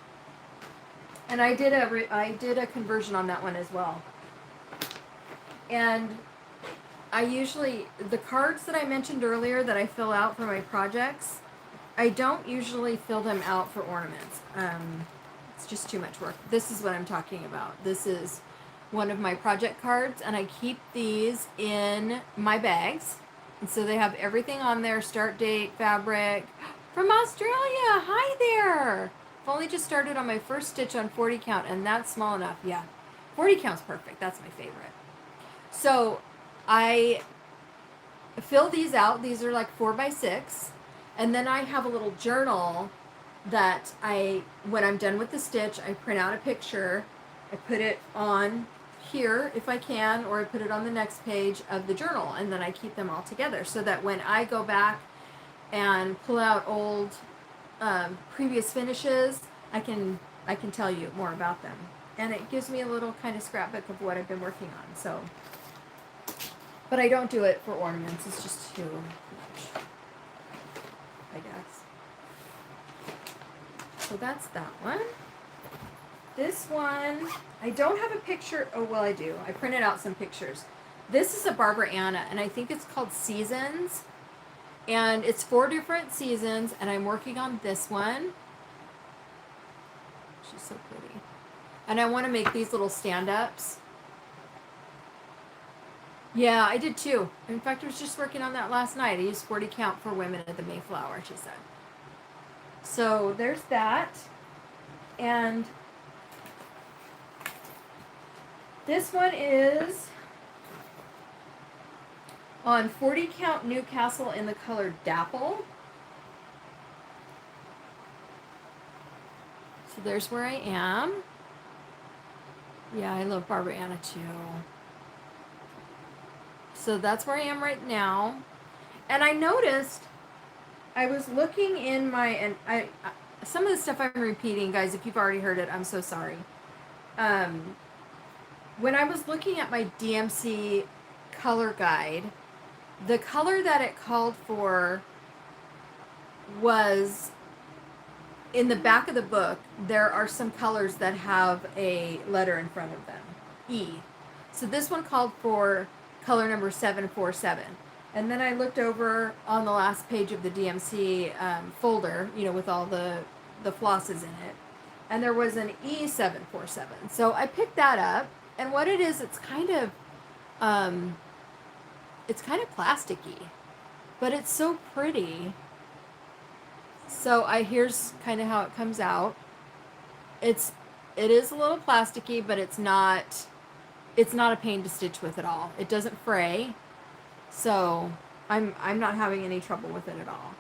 And I did a conversion on that one as well. And I usually, the cards that I mentioned earlier that I fill out for my projects, I don't usually fill them out for ornaments. It's just too much work. This is what I'm talking about. This is one of my project cards, and I keep these in my bags. And so they have everything on there, start date, fabric. From Australia, hi there! I've only just started on my first stitch on 40 count, and that's small enough. Yeah, 40 count's perfect. That's my favorite. So I fill these out. These are like 4x6. And then I have a little journal that when I'm done with the stitch, I print out a picture. I put it on here if I can, or I put it on the next page of the journal, and then I keep them all together so that when I go back and pull out old previous finishes, I can tell you more about them. And it gives me a little kind of scrapbook of what I've been working on. So, but I don't do it for ornaments. It's just too much, I guess. So that's that one. This one, I don't have a picture. Oh, well, I do. I printed out some pictures. This is a Barbara Anna, and I think it's called Seasons. And it's 4 different seasons, and I'm working on this one. She's so pretty. And I want to make these little stand-ups. Yeah, I did too. In fact, I was just working on that last night. I used 40 count for women at the Mayflower, she said. So there's that. And this one is on 40 count Newcastle in the color Dapple. So there's where I am. Yeah, I love Barbara Anna too. So that's where I am right now. And I noticed, I was looking in my, and some of the stuff I'm repeating, guys, if you've already heard it, I'm so sorry. when I was looking at my DMC color guide, the color that it called for was in the back of the book. There are some colors that have a letter in front of them, E. So this one called for color number 747. And then I looked over on the last page of the DMC folder, you know, with all the flosses in it. And there was an E747. So I picked that up. And what it is, it's kind of plasticky. But it's so pretty. So here's kind of how it comes out. It is a little plasticky, but it's not a pain to stitch with at all. It doesn't fray. So I'm not having any trouble with it at all.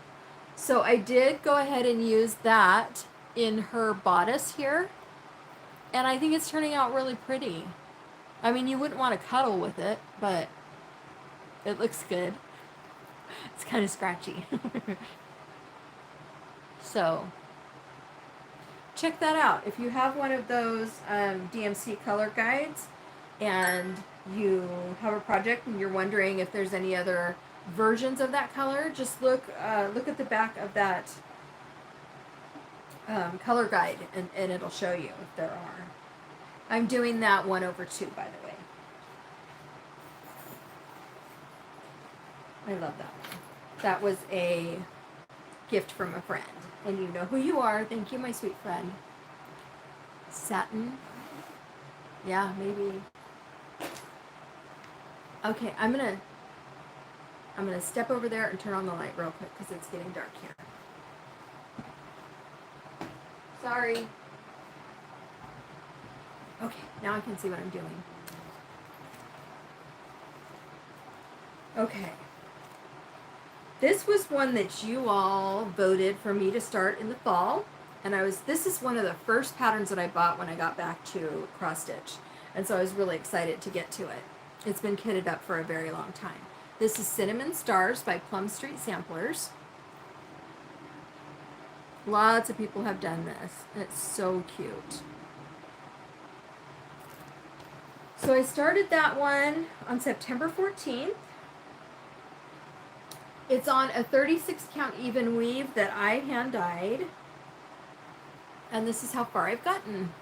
So I did go ahead and use that in her bodice here. And I think it's turning out really pretty. I mean, you wouldn't want to cuddle with it, but it looks good. It's kind of scratchy. So check that out. If you have one of those DMC color guides and you have a project and you're wondering if there's any other versions of that color, just look at the back of that color guide and it'll show you if there are. I'm doing that 1/2, by the way. I love that one. That was a gift from a friend. And you know who you are. Thank you, my sweet friend. Satin. Yeah, maybe. Okay, I'm gonna step over there and turn on the light real quick because it's getting dark here. Sorry. Okay, now I can see what I'm doing. Okay. This was one that you all voted for me to start in the fall. And this is one of the first patterns that I bought when I got back to cross stitch. And so I was really excited to get to it. It's been kitted up for a very long time. This is Cinnamon Stars by Plum Street Samplers. Lots of people have done this. It's so cute. So I started that one on September 14th. It's on a 36 count even weave that I hand dyed. And this is how far I've gotten.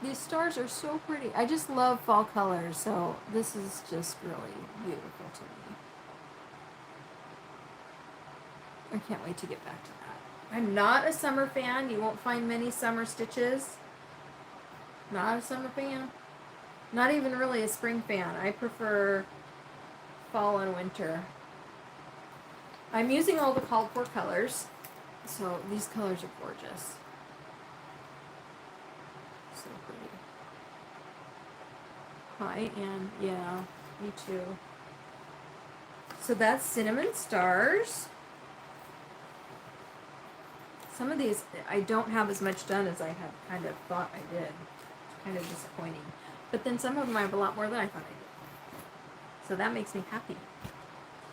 These stars are so pretty. I just love fall colors, so this is just really beautiful to me. I can't wait to get back to that. I'm not a summer fan. You won't find many summer stitches. Not a summer fan. Not even really a spring fan. I prefer fall and winter. I'm using all the called for colors, so these colors are gorgeous. So pretty. Hi, Anne. Yeah, me too. So that's Cinnamon Stars. Some of these I don't have as much done as I had kind of thought I did. It's kind of disappointing. But then some of them I have a lot more than I thought I did. So that makes me happy.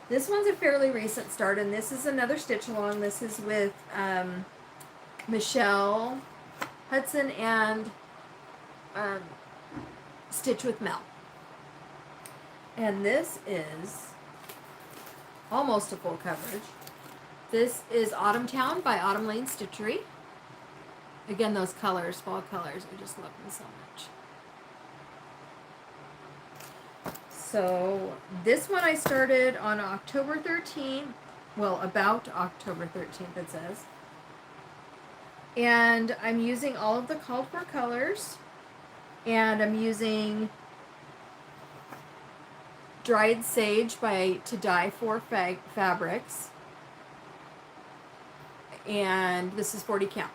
This one's a fairly recent start, and this is another stitch along. This is with Michelle Hudson and Stitch with Mel. And this is almost a full coverage. This is Autumn Town by Autumn Lane Stitchery. Again, those colors, fall colors, I just love them so much. So this one I started on October 13th. Well, about October 13th it says. And I'm using all of the called for colors. And I'm using Dried Sage by To Die For Fabrics. And this is 40 count.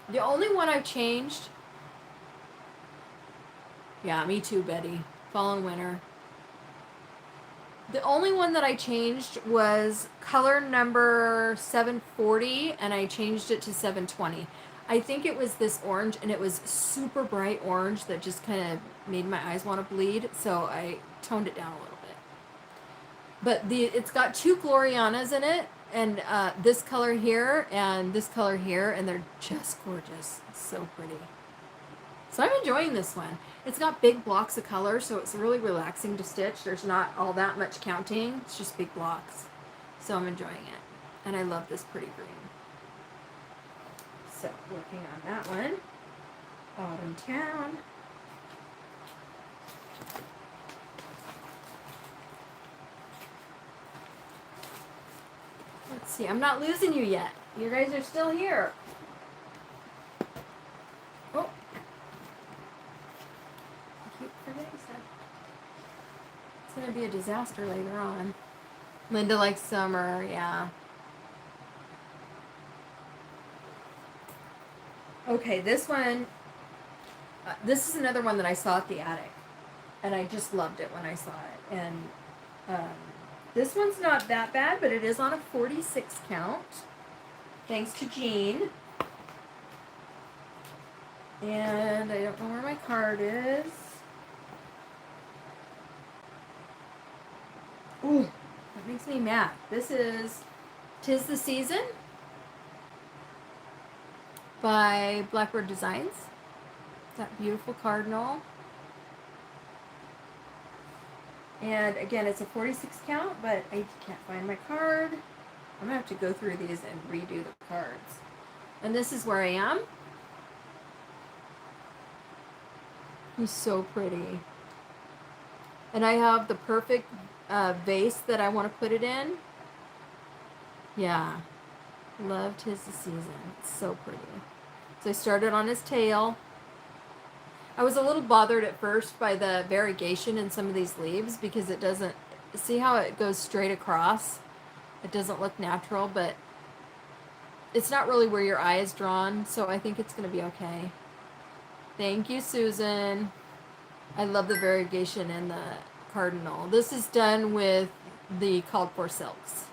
The only one I've changed, yeah, me too, Betty. Fall and winter. The only one that I changed was color number 740, and I changed it to 720. I think it was this orange, and it was super bright orange that just kind of made my eyes want to bleed, so I toned it down a little bit. But it's got two Glorianas in it, and this color here and this color here, and they're just gorgeous. It's so pretty. So I'm enjoying this one. It's got big blocks of color, so it's really relaxing to stitch. There's not all that much counting. It's just big blocks. So I'm enjoying it. And I love this pretty green. So working on that one. Autumn Town. Let's see, I'm not losing you yet. You guys are still here. Oh. I keep forgetting stuff. It's going to be a disaster later on. Linda likes summer, yeah. Okay, this one, this is another one that I saw at the attic. And I just loved it when I saw it. And this one's not that bad, but it is on a 46 count. Thanks to Jean. And I don't know where my card is. Ooh, that makes me mad. This is 'Tis the Season by Blackbird Designs. That beautiful cardinal. And again, it's a 46 count, but I can't find my card. I'm going to have to go through these and redo the cards. And this is where I am. He's so pretty. And I have the perfect vase that I want to put it in. Yeah. Love 'Tis the Season. It's so pretty. So I started on his tail. I was a little bothered at first by the variegation in some of these leaves because it doesn't, see how it goes straight across? It doesn't look natural, but it's not really where your eye is drawn, so I think it's going to be okay. Thank you, Susan. I love the variegation in the cardinal. This is done with the called for silks.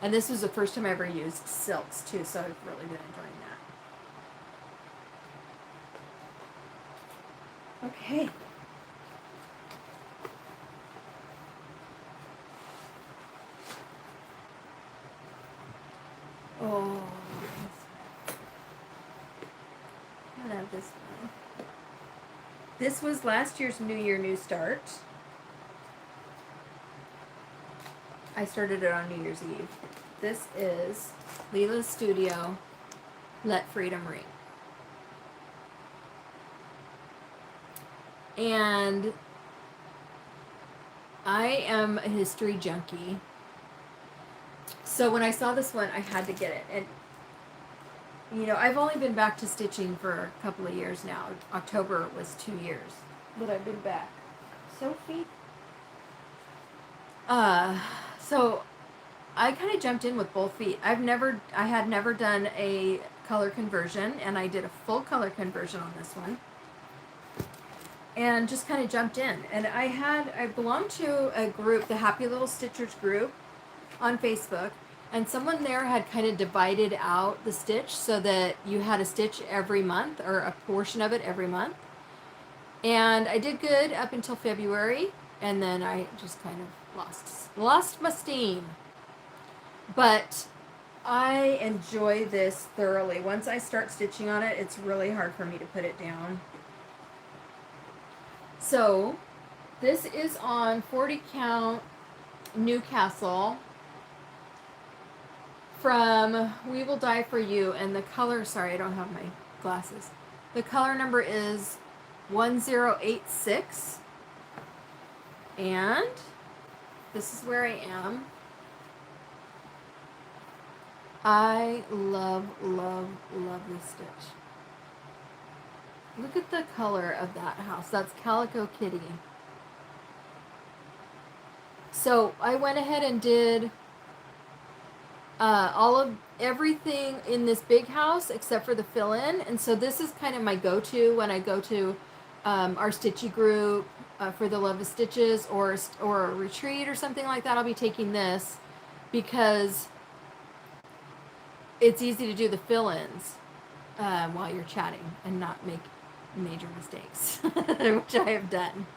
And this was the first time I ever used silks too, so I've really been enjoying that. Okay. Oh, I love this one. This was last year's New Year, New Start. I started it on New Year's Eve. This is Leela's Studio, Let Freedom Ring. And I am a history junkie. So when I saw this one, I had to get it. And, you know, I've only been back to stitching for a couple of years now. October was 2 years that I've been back. Sophie? So I kind of jumped in with both feet. I had never done a color conversion, and I did a full color conversion on this one. And just kind of jumped in. And I belonged to a group, the Happy Little Stitchers group on Facebook, and someone there had kind of divided out the stitch so that you had a stitch every month, or a portion of it every month. And I did good up until February, and then I just kind of lost my steam. But I enjoy this thoroughly. Once I start stitching on it, it's really hard for me to put it down. So this is on 40 count Newcastle from We Will Die For You, and the color, sorry, I don't have my glasses. The color number is 1086, and this is where I am. I love, love, love this stitch. Look at the color of that house. That's Calico Kitty. So I went ahead and did everything in this big house except for the fill-in. And so this is kind of my go-to when I go to our Stitchy group for the Love of Stitches or a retreat or something like that. I'll be taking this because it's easy to do the fill-ins while you're chatting and not make major mistakes, which I have done.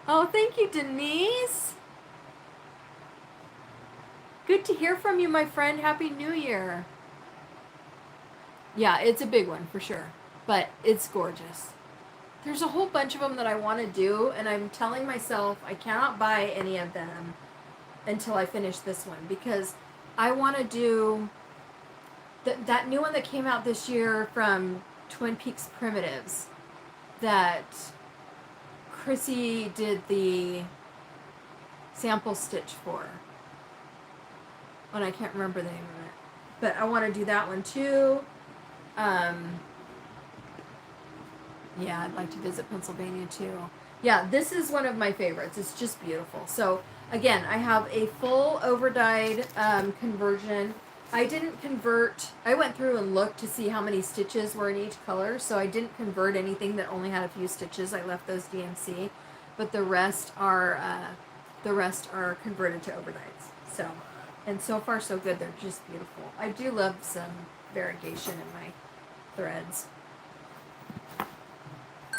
Oh, thank you, Denise. Good to hear from you, my friend. Happy New Year. Yeah, it's a big one for sure, but it's gorgeous. there's a whole bunch of them that I want to do, and I'm telling myself I cannot buy any of them until I finish this one, because I want to do that new one that came out this year from Twin Peaks Primitives that Chrissy did the sample stitch for. And I can't remember the name of it. But I want to do that one too. Yeah, I'd like to visit Pennsylvania too. Yeah, this is one of my favorites. It's just beautiful. So again, I have a full overdyed conversion. I didn't convert. I went through and looked to see how many stitches were in each color. So I didn't convert anything that only had a few stitches. I left those DMC, but the rest are converted to overdyes. So, and so far so good. They're just beautiful. I do love some variegation in my threads.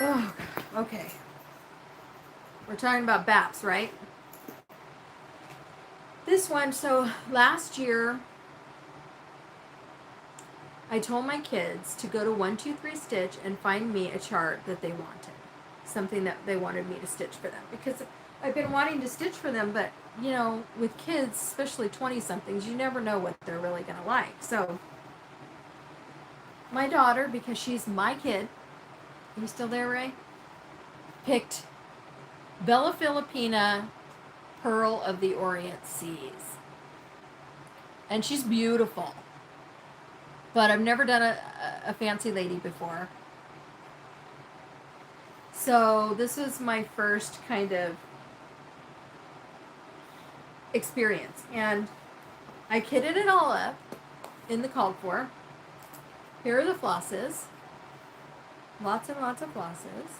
Oh, okay. We're talking about BAPs, right? This one, so last year, I told my kids to go to 123 Stitch and find me a chart that they wanted. Something that they wanted me to stitch for them. Because I've been wanting to stitch for them, but, you know, with kids, especially 20-somethings, you never know what they're really going to like. So, my daughter, because she's my kid, are you still there, Ray? Picked Bella Filipina, Pearl of the Orient Seas. And she's beautiful. But I've never done a fancy lady before. So this was my first kind of experience. And I kitted it all up in the called for. Here are the flosses. Lots and lots of flosses.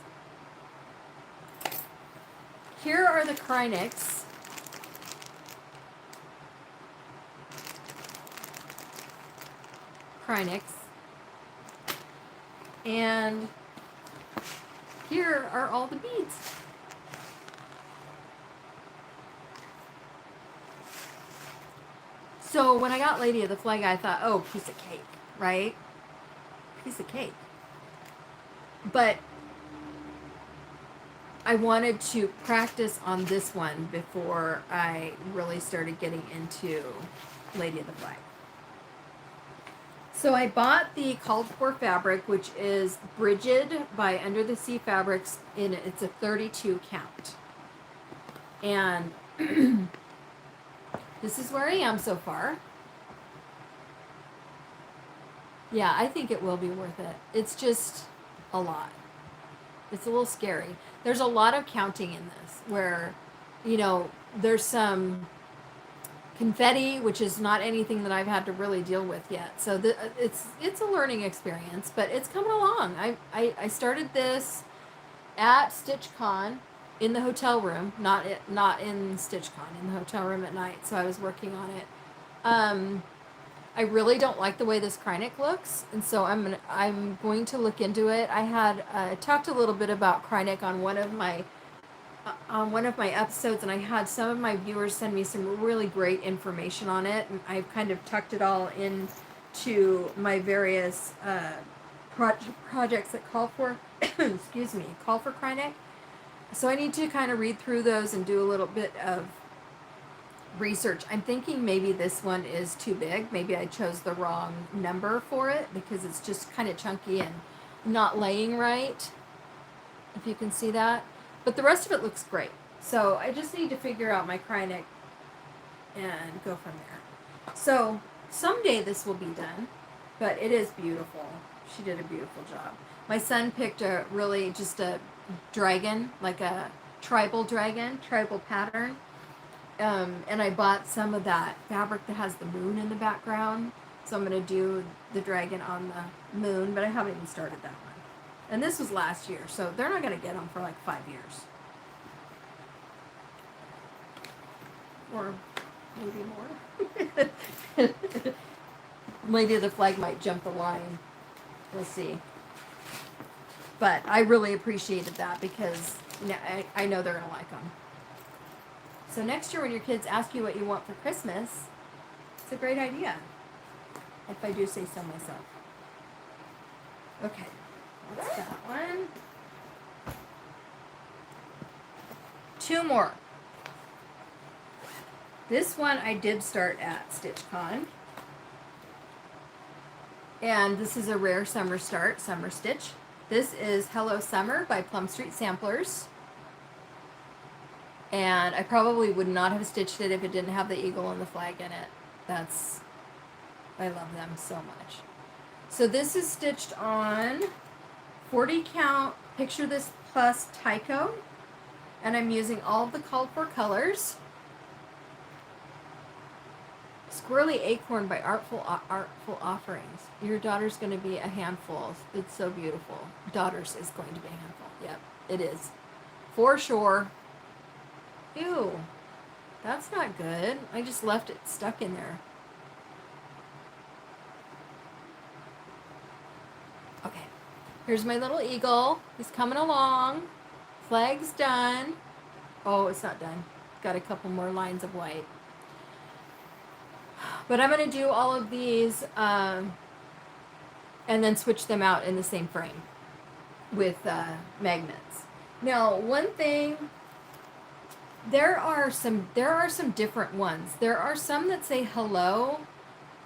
Here are the Krynics. And here are all the beads. So when I got Lady of the Flag, I thought, oh, piece of cake, right? Piece of cake. But I wanted to practice on this one before I really started getting into Lady of the Flag. So I bought the called for fabric, which is Brigid by Under the Sea Fabrics. It's a 32 count. And this is where I am so far. Yeah, I think it will be worth it. It's just a lot. It's a little scary. There's a lot of counting in this where, you know, there's some confetti, which is not anything that I've had to really deal with yet. So it's a learning experience, but it's coming along. I started this at StitchCon in the hotel room, not in StitchCon, in the hotel room at night. So I was working on it. I really don't like the way this Krynic looks, and so I'm going to look into it. I had talked a little bit about Krynic on one of my episodes, and I had some of my viewers send me some really great information on it, and I've kind of tucked it all into my various projects that call for call for Krynic. So I need to kind of read through those and do a little bit of research. I'm thinking maybe this one is too big. Maybe I chose the wrong number for it because it's just kind of chunky and not laying right, if you can see that. But the rest of it looks great. So I just need to figure out my Krynic and go from there. So someday this will be done, but it is beautiful. She did a beautiful job. My son picked just a dragon, like a tribal dragon, tribal pattern. And I bought some of that fabric that has the moon in the background. So I'm going to do the dragon on the moon, but I haven't even started that one. And this was last year, so they're not going to get them for like 5 years. Or maybe more. Lady of the Flag might jump the line. We'll see. But I really appreciated that because I know they're going to like them. So next year when your kids ask you what you want for Christmas, it's a great idea. If I do say so myself. Okay. That's that one. 2 more. This one I did start at StitchCon. And this is a rare summer start, summer stitch. This is Hello Summer by Plum Street Samplers. And I probably would not have stitched it if it didn't have the eagle and the flag in it. I love them so much. So this is stitched on 40 count Picture This Plus Tyco. And I'm using all of the called for colors. Squirrely Acorn by Artful Offerings. Your daughter's going to be a handful. It's so beautiful. Daughters is going to be a handful. Yep, it is. For sure. Ew. That's not good. I just left it stuck in there. Okay. Here's my little eagle. He's coming along. Flag's done. Oh, it's not done. Got a couple more lines of white. But I'm going to do all of these and then switch them out in the same frame with magnets. Now, one thing, there are some different ones. There are some that say hello,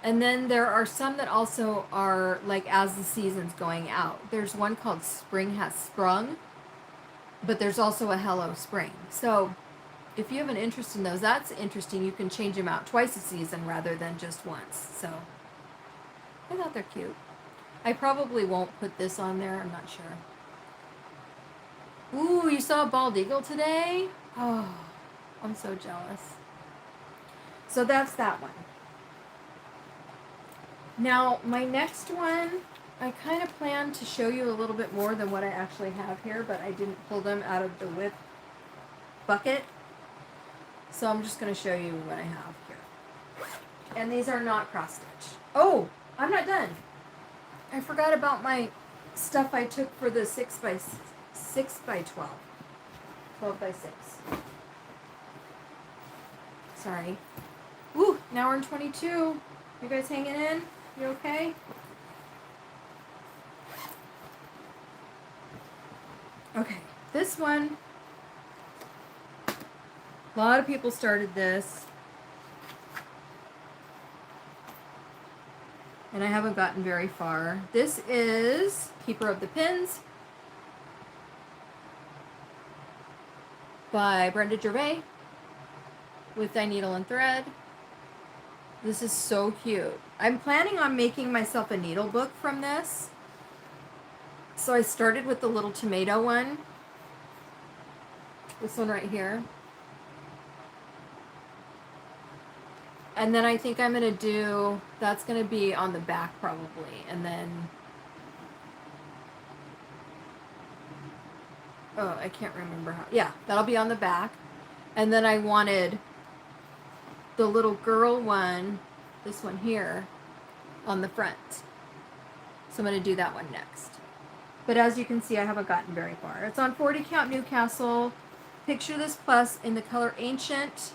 and then there are some that also are like as the season's going out. There's one called Spring Has Sprung, but there's also a Hello Spring. So if you have an interest in those, that's interesting. You can change them out twice a season rather than just once. So I thought they're cute. I probably won't put this on there. I'm not sure. Ooh, you saw a bald eagle today? Oh, I'm so jealous. So that's that one. Now, my next one, I kind of planned to show you a little bit more than what I actually have here, but I didn't pull them out of the WIP bucket. So I'm just going to show you what I have here. And these are not cross stitch. Oh, I'm not done. I forgot about my stuff I took for the 6 by 12. 12 by 6. Sorry. Ooh, now we're in 22. You guys hanging in? You okay? Okay, this one, a lot of people started this, and I haven't gotten very far. This is Keeper of the Pins by Brenda Gervais with Dye Needle and Thread. This is so cute. I'm planning on making myself a needle book from this. So I started with the little tomato one. This one right here. And then I think I'm going to do, that's going to be on the back probably. And then, oh, I can't remember how. Yeah, that'll be on the back. And then I wanted the little girl one, this one here, on the front. So I'm going to do that one next. But as you can see, I haven't gotten very far. It's on 40 count Newcastle. Picture This Plus in the color Ancient.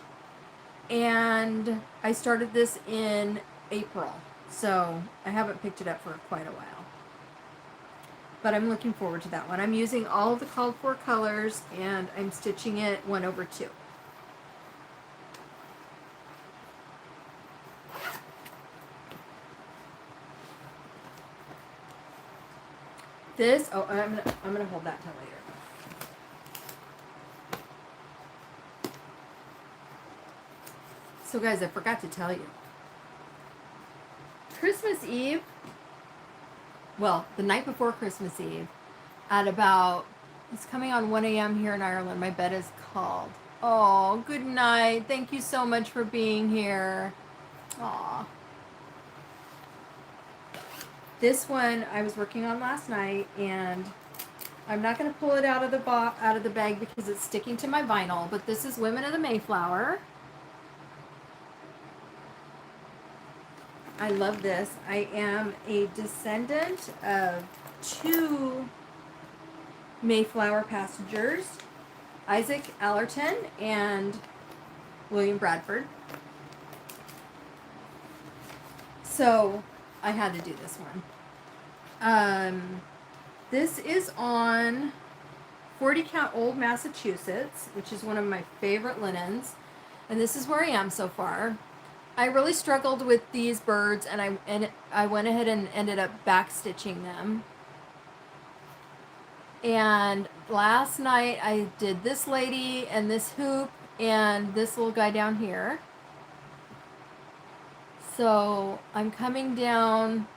And I started this in April. So I haven't picked it up for quite a while. But I'm looking forward to that one. I'm using all of the called for colors and I'm stitching it 1/2. This, oh, I'm gonna hold that till later. So guys, I forgot to tell you. Christmas Eve, well, the night before Christmas Eve, at about, it's coming on 1 a.m. here in Ireland, my bed is called. Oh, good night. Thank you so much for being here. Aw. This one I was working on last night, and I'm not going to pull it out of the bag because it's sticking to my vinyl, but this is Women of the Mayflower. I love this. I am a descendant of 2 Mayflower passengers, Isaac Allerton and William Bradford. So I had to do this one. This is on 40 count Old Massachusetts, which is one of my favorite linens. And this is where I am so far. I really struggled with these birds, and I went ahead and ended up back stitching them. And last night I did this lady and this hoop and this little guy down here. So I'm coming down.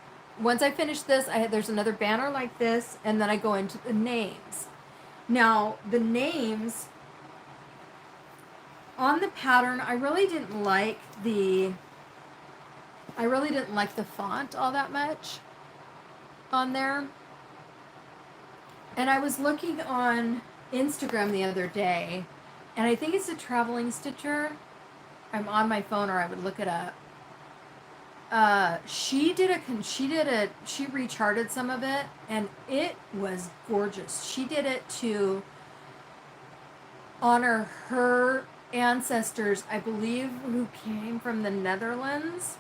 Once I finish this, there's another banner like this, and then I go into the names. Now the names on the pattern, I really didn't like the font all that much on there. And I was looking on Instagram the other day, and I think it's a traveling stitcher. I'm on my phone, or I would look it up. She recharted some of it, and it was gorgeous. She did it to honor her ancestors, I believe, who came from the Netherlands.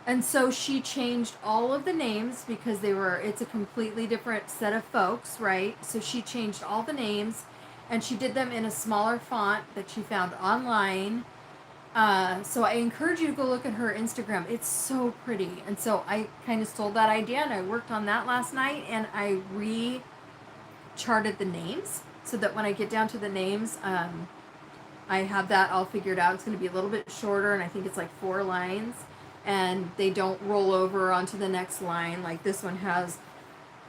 And so she changed all of the names because it's a completely different set of folks, right? So she changed all the names, and she did them in a smaller font that she found online. So I encourage you to go look at her Instagram. It's so pretty. And so I kind of stole that idea, and I worked on that last night, and I re-charted the names so that when I get down to the names, I have that all figured out. It's going to be a little bit shorter, and I think it's like 4 lines. And they don't roll over onto the next line. Like this one has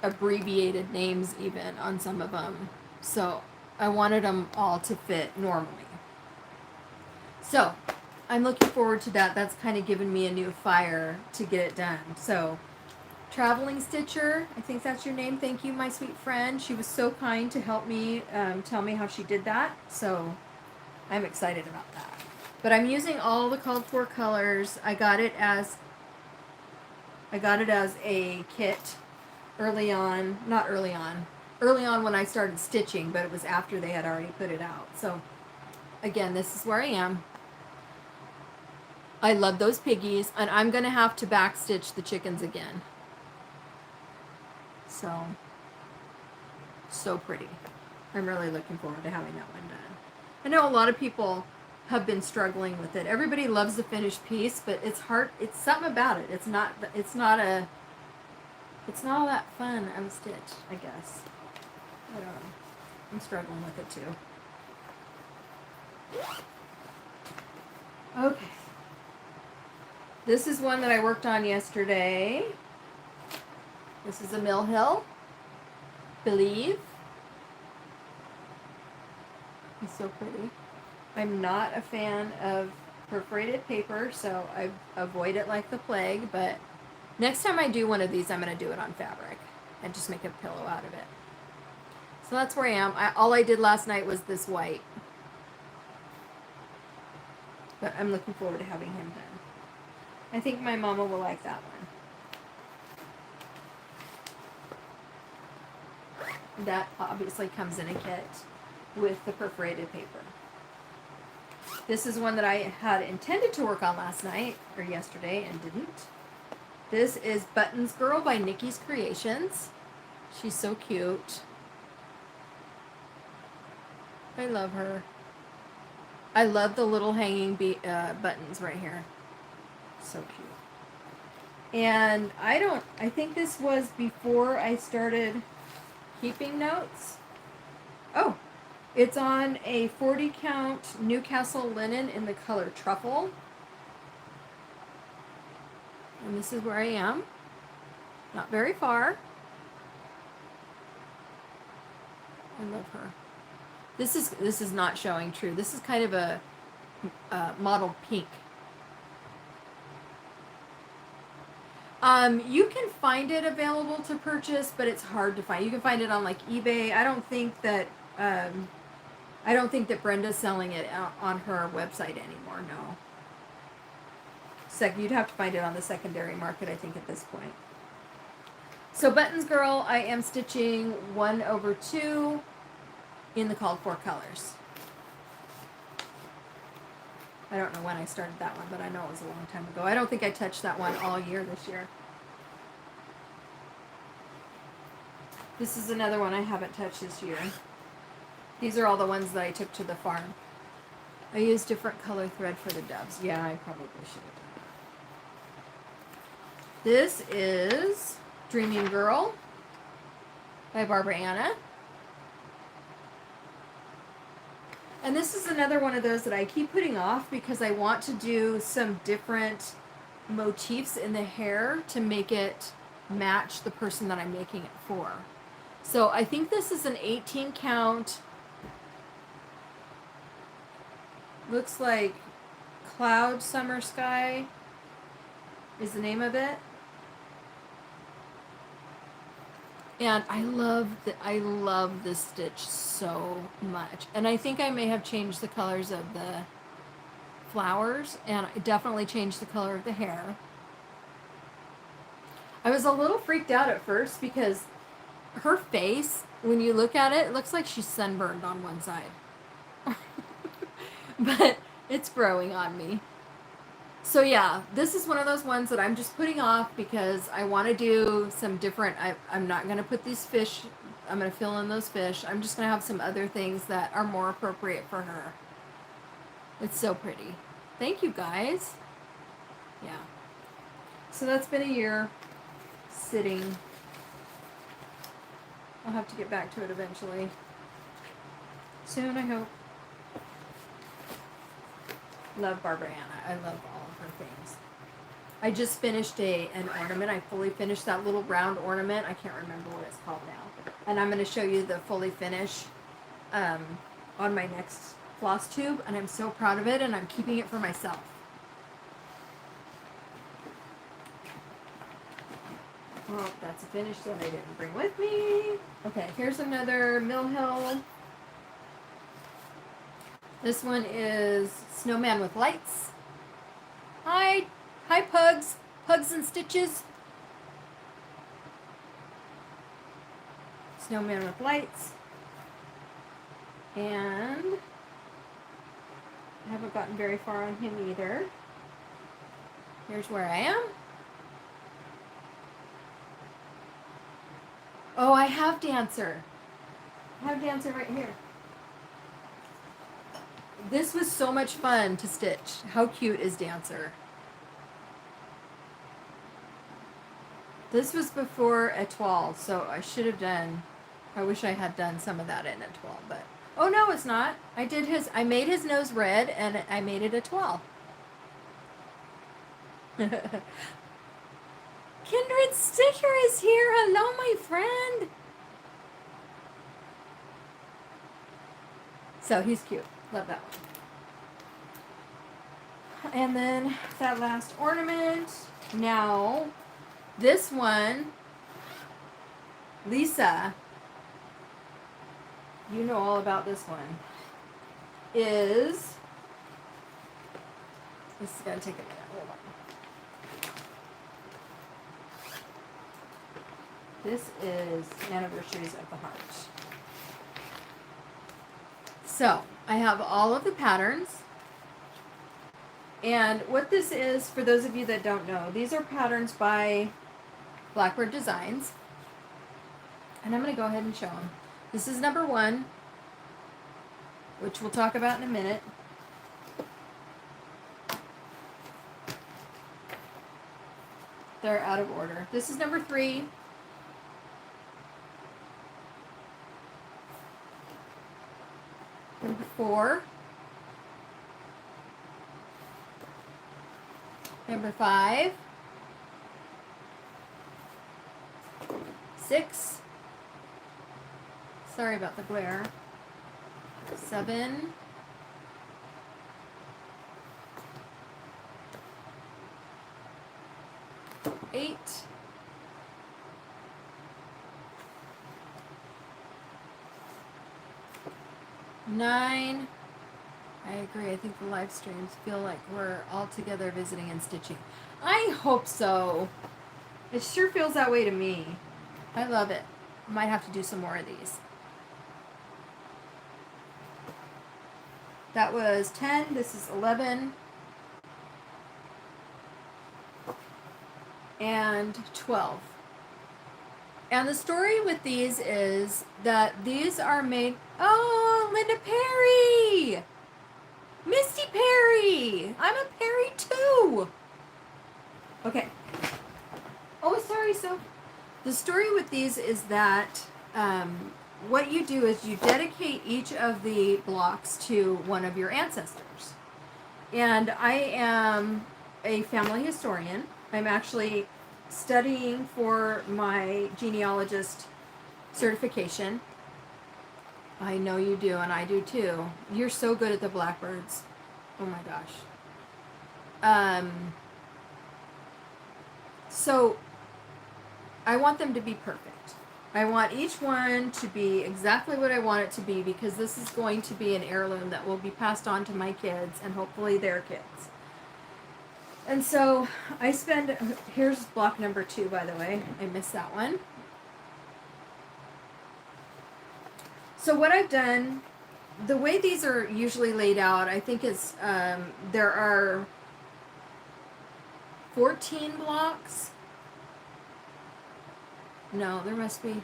abbreviated names even on some of them. So I wanted them all to fit normally. So I'm looking forward to that. That's kind of given me a new fire to get it done. So Traveling Stitcher, I think that's your name. Thank you, my sweet friend. She was so kind to help me tell me how she did that. So I'm excited about that. But I'm using all the called for colors. I got it as a kit early on when I started stitching, but it was after they had already put it out. So again, this is where I am. I love those piggies, and I'm gonna have to back stitch the chickens again. So pretty. I'm really looking forward to having that one done. I know a lot of people have been struggling with it. Everybody loves the finished piece, but it's hard. It's something about it. It's not all that fun of a stitch, I guess. I don't know. I'm struggling with it too. Okay. This is one that I worked on yesterday. This is a Mill Hill. Believe. It's so pretty. I'm not a fan of perforated paper, so I avoid it like the plague, but next time I do one of these, I'm going to do it on fabric and just make a pillow out of it. So that's where I am. All I did last night was this white. But I'm looking forward to having him done. I think my mama will like that one. That obviously comes in a kit with the perforated paper. This is one that I had intended to work on last night, or yesterday, and didn't. This is Buttons Girl by Nikki's Creations. She's so cute. I love her. I love the little hanging buttons right here. So cute. And I think this was before I started keeping notes. Oh, it's on a 40 count Newcastle linen in the color Truffle. And this is where I am. Not very far. I love her. This is not showing true. This is kind of a mottled pink. You can find it available to purchase, but it's hard to find. You can find it on like eBay. I don't think that Brenda's selling it on her website anymore. No. You'd have to find it on the secondary market, I think, at this point. So Buttons Girl, I am stitching 1/2 in the called for colors. I don't know when I started that one, but I know it was a long time ago. I don't think I touched that one all year this year. This is another one I haven't touched this year. These are all the ones that I took to the farm. I used different color thread for the doves. Yeah, I probably should have done that. This is Dreaming Girl by Barbara Anna. And this is another one of those that I keep putting off because I want to do some different motifs in the hair to make it match the person that I'm making it for. So I think this is an 18 count. Looks like Cloud Summer Sky is the name of it. And I love this stitch so much. And I think I may have changed the colors of the flowers, and I definitely changed the color of the hair. I was a little freaked out at first because her face, when you look at it, it looks like she's sunburned on one side. But it's growing on me. So yeah, this is one of those ones that I'm just putting off because I want to do some different, I'm not going to put these fish, I'm going to fill in those fish. I'm just going to have some other things that are more appropriate for her. It's so pretty. Thank you guys. Yeah. So that's been a year sitting. I'll have to get back to it eventually. Soon, I hope. Love Barbara Anna. I love all of her things. I just finished an ornament. I fully finished that little round ornament. I can't remember what it's called now. And I'm going to show you the fully finish on my next floss tube. And I'm so proud of it, and I'm keeping it for myself. Oh, that's a finish that I didn't bring with me. Okay, here's another Mill Hill. This one is Snowman with Lights. Hi pugs, pugs and stitches. Snowman with Lights. And I haven't gotten very far on him either. Here's where I am. Oh, I have Dancer. I have Dancer right here. This was so much fun to stitch. How cute is Dancer? This was before Etoile, so I should have done, I wish I had done some of that in Etoile, but, oh no, it's not. I made his nose red, and I made it Etoile. Kindred Stitcher is here. Hello, my friend. So he's cute. Love that one. And then that last ornament. Now, this one, Lisa, you know all about this one, this is going to take a minute. Hold on. This is Anniversaries of the Heart. So, I have all of the patterns. And what this is, for those of you that don't know, these are patterns by Blackbird Designs. And I'm going to go ahead and show them. This is number 1, which we'll talk about in a minute. They're out of order. This is number 3. Number 4. Number 5. 6. Sorry about the glare. 7. 8. 9. I agree. I think the live streams feel like we're all together visiting and stitching. I hope so. It sure feels that way to me. I love it. I might have to do some more of these. That was 10. This is 11. And 12. And the story with these is that these are made, oh, Linda Perry! Misty Perry! I'm a Perry too! Okay. Oh, sorry, so the story with these is that what you do is you dedicate each of the blocks to one of your ancestors. And I am a family historian. I'm actually studying for my genealogist certification. I know you do, and I do too. You're so good at the Blackbirds. Oh my gosh. So I want them to be perfect. I want each one to be exactly what I want it to be, because this is going to be an heirloom that will be passed on to my kids and hopefully their kids. And so I spend, here's block number 2, by the way. I missed that one. So what I've done, the way these are usually laid out, I think is, there are 14 blocks. No, there must be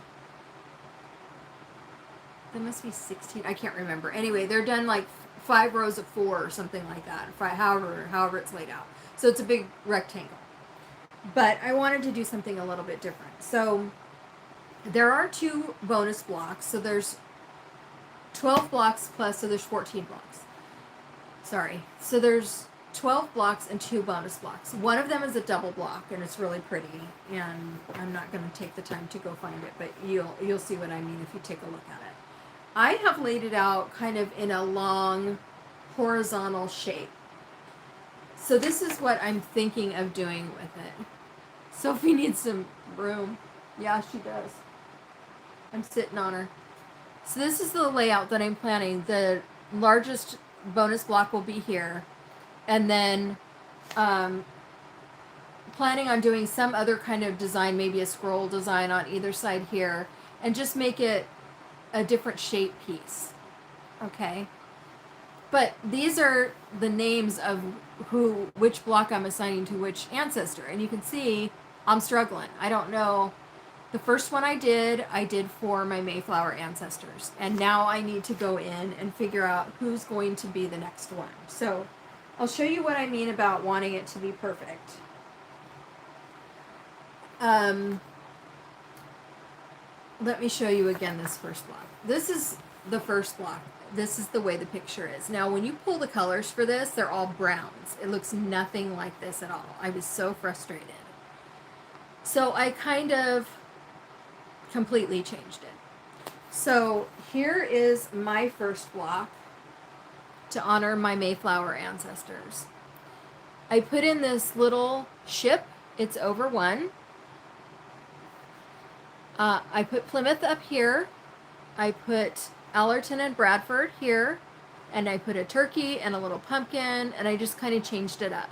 16. I can't remember. Anyway, they're done like 5 rows of 4 or something like that. However it's laid out. So it's a big rectangle. But I wanted to do something a little bit different. So there are 2 bonus blocks. So there's 12 blocks plus, so there's 14 blocks. Sorry. So there's 12 blocks and 2 bonus blocks. One of them is a double block, and it's really pretty, and I'm not going to take the time to go find it, but you'll see what I mean if you take a look at it. I have laid it out kind of in a long horizontal shape. So this is what I'm thinking of doing with it. Sophie needs some room. Yeah, she does. I'm sitting on her. So this is the layout that I'm planning. The largest bonus block will be here. And then planning on doing some other kind of design, maybe a scroll design on either side here, and just make it a different shape piece. Okay? But these are the names of which block I'm assigning to which ancestor. And you can see I'm struggling. I don't know. The first one I did for my Mayflower ancestors. And now I need to go in and figure out who's going to be the next one. So I'll show you what I mean about wanting it to be perfect. Let me show you again this first block. This is the first block. This is the way the picture is. Now, when you pull the colors for this, they're all browns. It looks nothing like this at all. I was so frustrated. So I kind of completely changed it. So here is my first block to honor my Mayflower ancestors. I put in this little ship. It's over 1. I put Plymouth up here. I put Allerton and Bradford here. And I put a turkey and a little pumpkin, and I just kind of changed it up.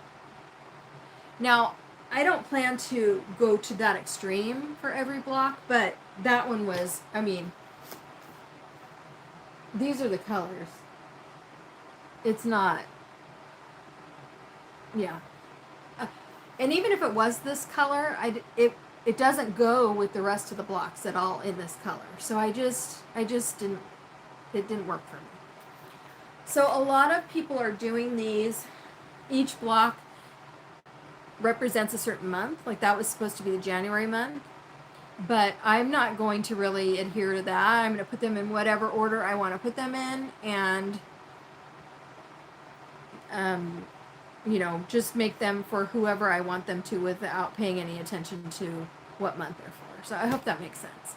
Now, I don't plan to go to that extreme for every block, but that one was, I mean, these are the colors. It's not, yeah. And even if it was this color, it doesn't go with the rest of the blocks at all in this color. So I just didn't, it didn't work for me. So a lot of people are doing these. Each block represents a certain month. Like that was supposed to be the January month. But I'm not going to really adhere to that. I'm going to put them in whatever order I want to put them in. And you know, just make them for whoever I want them to without paying any attention to what month they're for. So I hope that makes sense.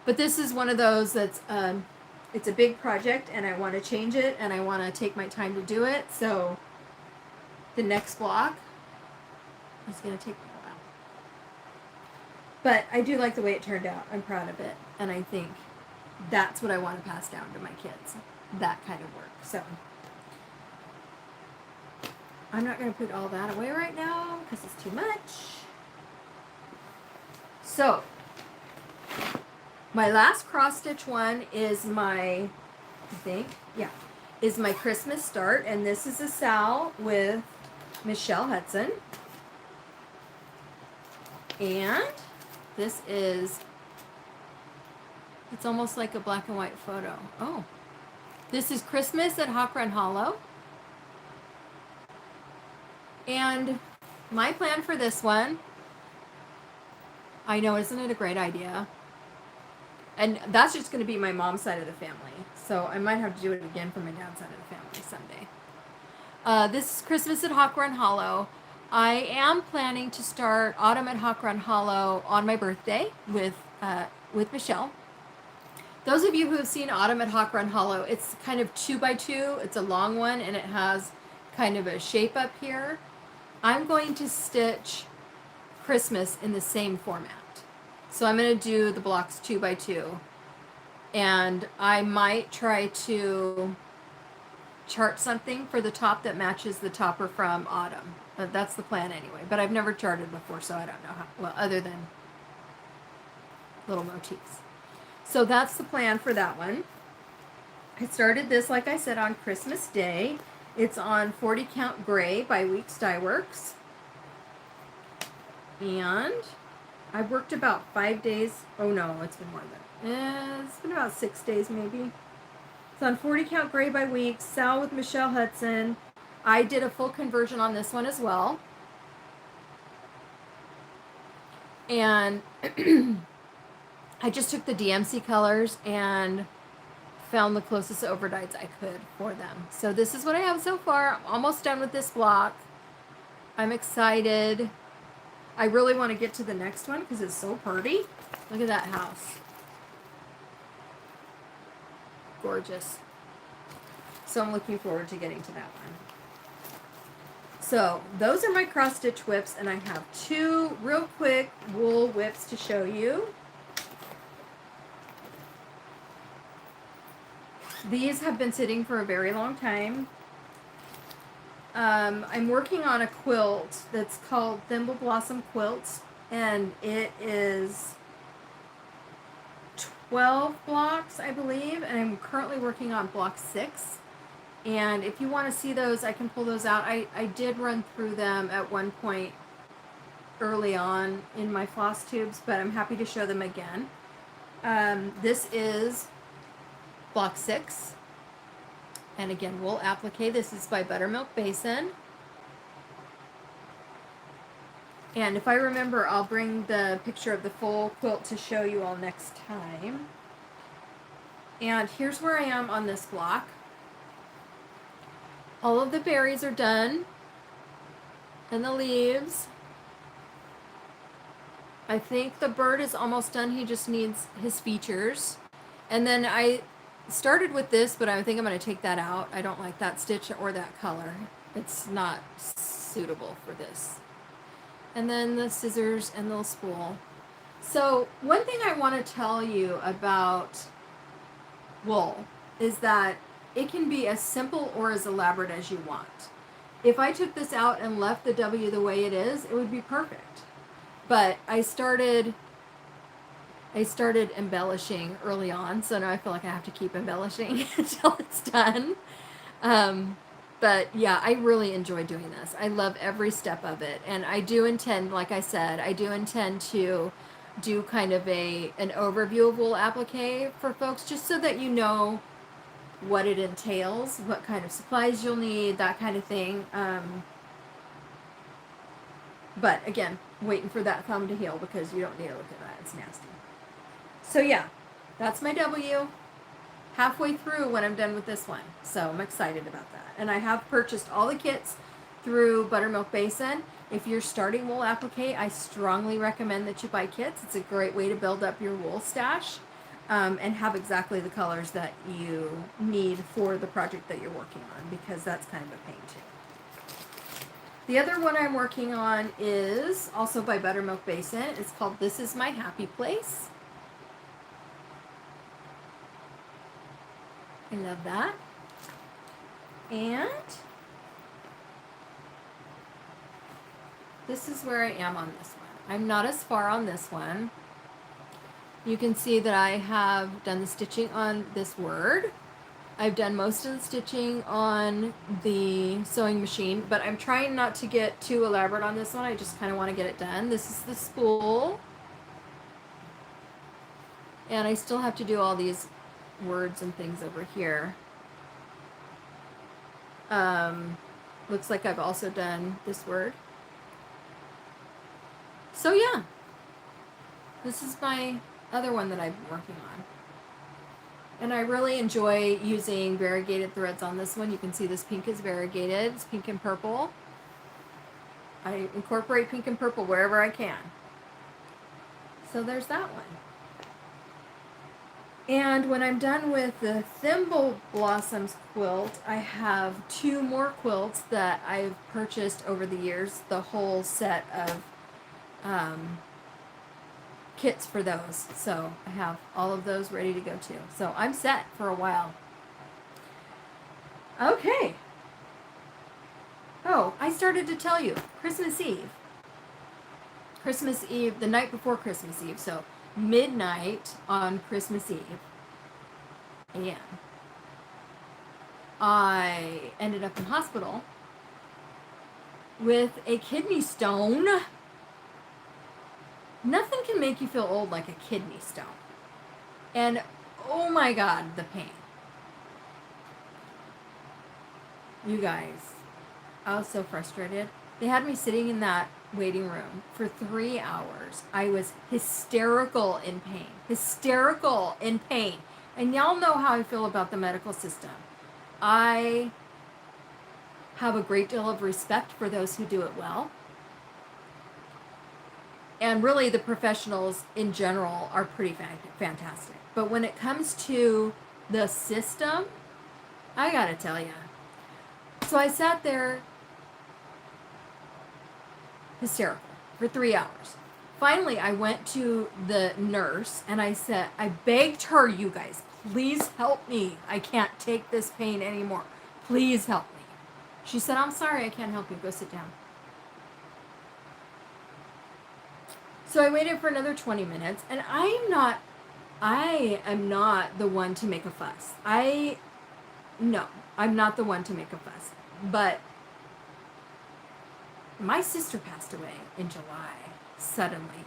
But this is one of those that's, it's a big project and I want to change it and I want to take my time to do it. So the next block is going to take me a while. But I do like the way it turned out. I'm proud of it. And I think that's what I want to pass down to my kids. That kind of work. So I'm not going to put all that away right now because it's too much. So, my last cross stitch one is my, is my Christmas start. And this is a Sal with Michelle Hudson. And this is It's almost like a black and white photo. Oh, this is Christmas at Hawk Run Hollow. And my plan for this one, I know, isn't it a great idea? And that's just going to be my mom's side of the family. So I might have to do it again for my dad's side of the family someday. This is Christmas at Hawk Run Hollow. I am planning to start Autumn at Hawk Run Hollow on my birthday with Michelle. Those of you who have seen Autumn at Hawk Run Hollow, it's kind of 2x2. It's a long one and it has kind of a shape up here. I'm going to stitch Christmas in the same format. So I'm going to do the blocks 2x2. And I might try to chart something for the top that matches the topper from Autumn. That's the plan anyway. But I've never charted before, so I don't know how, well, other than little motifs. So that's the plan for that one. I started this, like I said, on Christmas Day. It's on 40 Count Gray by Weeks Dye Works. And I've worked about 5 days. Oh no, it's been more than, it's been about 6 days maybe. It's on 40 Count Gray by Weeks, Sal with Michelle Hudson. I did a full conversion on this one as well. And I just took the DMC colors and found the closest overdyes I could for them. So this is what I have so far. I'm almost done with this block. I'm excited. I really want to get to the next one because it's so pretty. Look at that house. Gorgeous. So I'm looking forward to getting to that one. So those are my cross stitch whips, and I have 2 real quick wool whips to show you. These have been sitting for a very long time. I'm working on a quilt that's called Thimble Blossom Quilts, and it is 12 blocks, I believe, and I'm currently working on block 6. And if you want to see those, I can pull those out. I did run through them at one point early on in my floss tubes, but I'm happy to show them again. This is block 6. And again, wool applique. This is by Buttermilk Basin. And if I remember, I'll bring the picture of the full quilt to show you all next time. And here's where I am on this block. All of the berries are done. And the leaves. I think the bird is almost done. He just needs his features. And then I started with this, but I think I'm going to take that out. I don't like that stitch or that color. It's not suitable for this. And then the scissors and the spool. So one thing I want to tell you about wool is that it can be as simple or as elaborate as you want. If I took this out and left the W the way it is, it would be perfect. But I started embellishing early on, so now I feel like I have to keep embellishing until it's done. But yeah, I really enjoy doing this. I love every step of it, and I do intend, like I said, I do intend to do kind of an overview of wool applique for folks, just so that you know what it entails, what kind of supplies you'll need, that kind of thing. But again, waiting for that thumb to heal because you don't need to look at that. It's nasty. So yeah, that's my W. Halfway through when I'm done with this one. So I'm excited about that. And I have purchased all the kits through Buttermilk Basin. If you're starting wool applique, I strongly recommend that you buy kits. It's a great way to build up your wool stash and have exactly the colors that you need for the project that you're working on, because that's kind of a pain too. The other one I'm working on is also by Buttermilk Basin. It's called This Is My Happy Place. I love that. And this is where I am on this one. I'm not as far on this one. You can see that I have done the stitching on this word. I've done most of the stitching on the sewing machine, but I'm trying not to get too elaborate on this one. I just kind of want to get it done. This is the spool. And I still have to do all these words and things over here. Looks like I've also done this word. So yeah, this is my other one that I've been working on. And I really enjoy using variegated threads on this one. You can see this pink is variegated. It's pink and purple. I incorporate pink and purple wherever I can. So there's that one. And when I'm done with the Thimble Blossoms quilt, I have 2 more quilts that I've purchased over the years. The whole set of kits for those. So I have all of those ready to go too. So I'm set for a while. Okay. Oh, I started to tell you, Christmas Eve. Christmas Eve, the night before Christmas Eve. So midnight on Christmas Eve. And I ended up in hospital with a kidney stone. Nothing can make you feel old like a kidney stone. And oh my God, the pain. You guys, I was so frustrated. They had me sitting in that waiting room for 3 hours. I was hysterical in pain. Hysterical in pain. And y'all know how I feel about the medical system. I have a great deal of respect for those who do it well. And really the professionals in general are pretty fantastic. But when it comes to the system, I gotta tell you. So I sat there hysterical for 3 hours. Finally, I went to the nurse and I said, I begged her, you guys, please help me. I can't take this pain anymore. Please help me. She said, I'm sorry, I can't help you. Go sit down. So I waited for another 20 minutes, and I am not the one to make a fuss. No, I'm not the one to make a fuss. But my sister passed away in July, suddenly.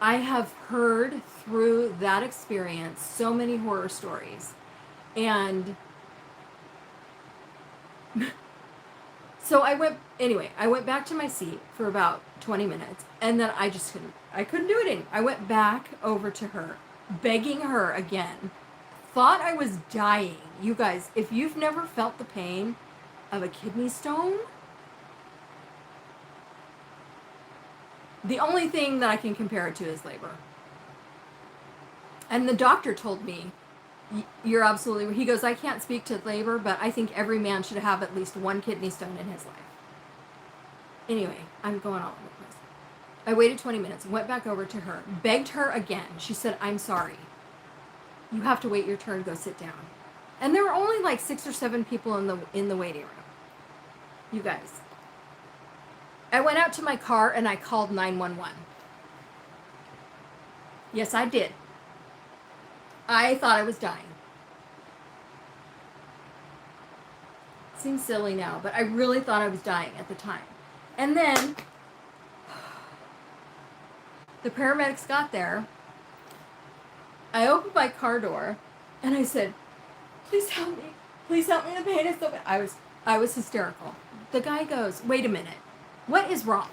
I have heard through that experience so many horror stories. And so I went back to my seat for about 20 minutes, and then I couldn't do it anymore. I went back over to her, begging her again. Thought I was dying. You guys, if you've never felt the pain of a kidney stone, the only thing that I can compare it to is labor. And the doctor told me, you're absolutely, he goes, I can't speak to labor, but I think every man should have at least 1 kidney stone in his life. Anyway, I'm going all over the place. I waited 20 minutes, went back over to her, begged her again. She said, I'm sorry. You have to wait your turn, go sit down. And there were only like 6 or 7 people in the waiting room. You guys. I went out to my car and I called 911. Yes, I did. I thought I was dying. Seems silly now, but I really thought I was dying at the time. And then the paramedics got there. I opened my car door and I said, please help me. Please help me. The pain is so bad. I was hysterical. The guy goes, wait a minute. What is wrong?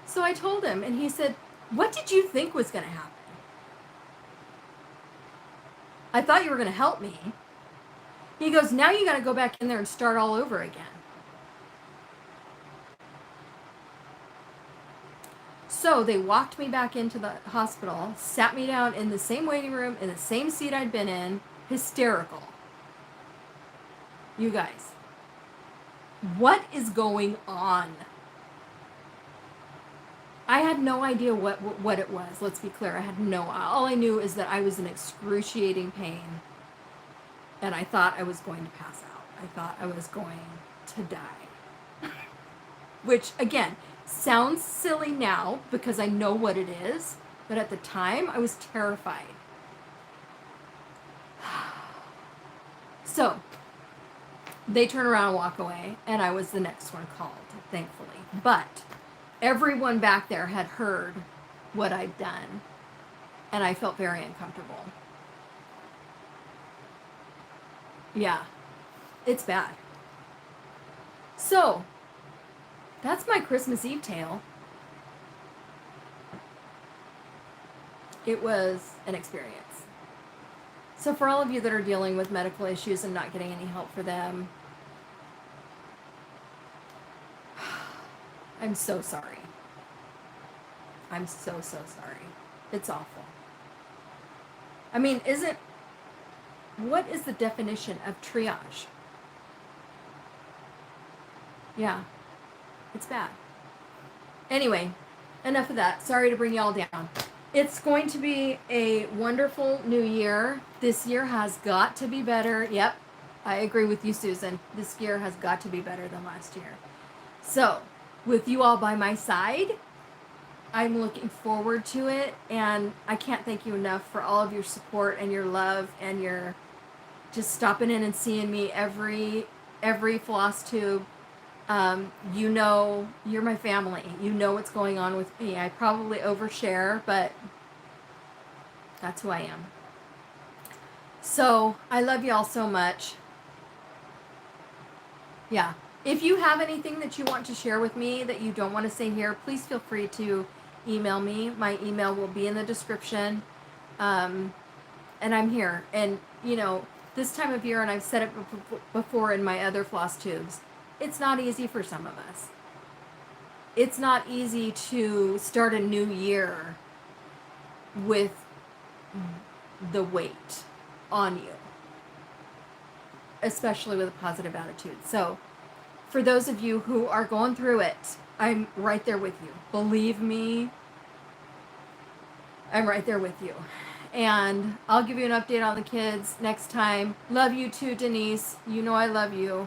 So I told him, and he said, what did you think was going to happen? I thought you were going to help me. He goes, now you got to go back in there and start all over again. So they walked me back into the hospital, sat me down in the same waiting room, in the same seat I'd been in, hysterical. You guys, what is going on? I had no idea what it was. Let's be clear. I had all I knew is that I was in excruciating pain. And I thought I was going to pass out. I thought I was going to die. Which, again, sounds silly now because I know what it is. But at the time, I was terrified. So, they turn around and walk away, and I was the next one called, thankfully. But everyone back there had heard what I'd done, and I felt very uncomfortable. Yeah, it's bad. So, that's my Christmas Eve tale. It was an experience. So for all of you that are dealing with medical issues and not getting any help for them, I'm so sorry. I'm so sorry. It's awful. I mean, what is the definition of triage? Yeah, it's bad. Anyway, enough of that. Sorry to bring y'all down. It's going to be a wonderful new year. This year has got to be better. Yep, I agree with you, Susan. This year has got to be better than last year. So, with you all by my side, I'm looking forward to it, and I can't thank you enough for all of your support and your love and your just stopping in and seeing me every floss tube. You know, you're my family. You know what's going on with me. I probably overshare, but that's who I am. So, I love y'all so much. Yeah. If you have anything that you want to share with me that you don't want to say here, please feel free to email me. My email will be in the description. And I'm here. And, you know, this time of year, and I've said it before in my other floss tubes, it's not easy for some of us. It's not easy to start a new year with the weight on you, especially with a positive attitude. So for those of you who are going through it, I'm right there with you. Believe me, I'm right there with you. And I'll give you an update on the kids next time. Love you too, Denise. You know I love you.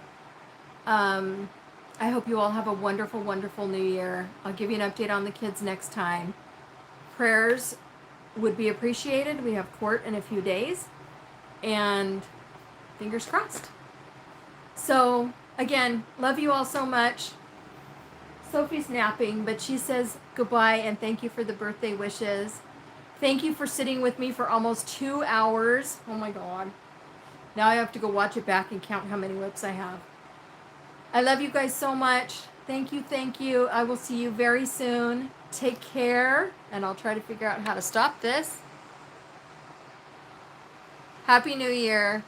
I hope you all have a wonderful, wonderful new year. I'll give you an update on the kids next time. Prayers would be appreciated. We have court in a few days. And fingers crossed. So, again, love you all so much. Sophie's napping, but she says goodbye and thank you for the birthday wishes. Thank you for sitting with me for almost 2 hours. Oh my God. Now I have to go watch it back and count how many WIPs I have. I love you guys so much. Thank you, thank you. I will see you very soon. Take care, and I'll try to figure out how to stop this. Happy New Year.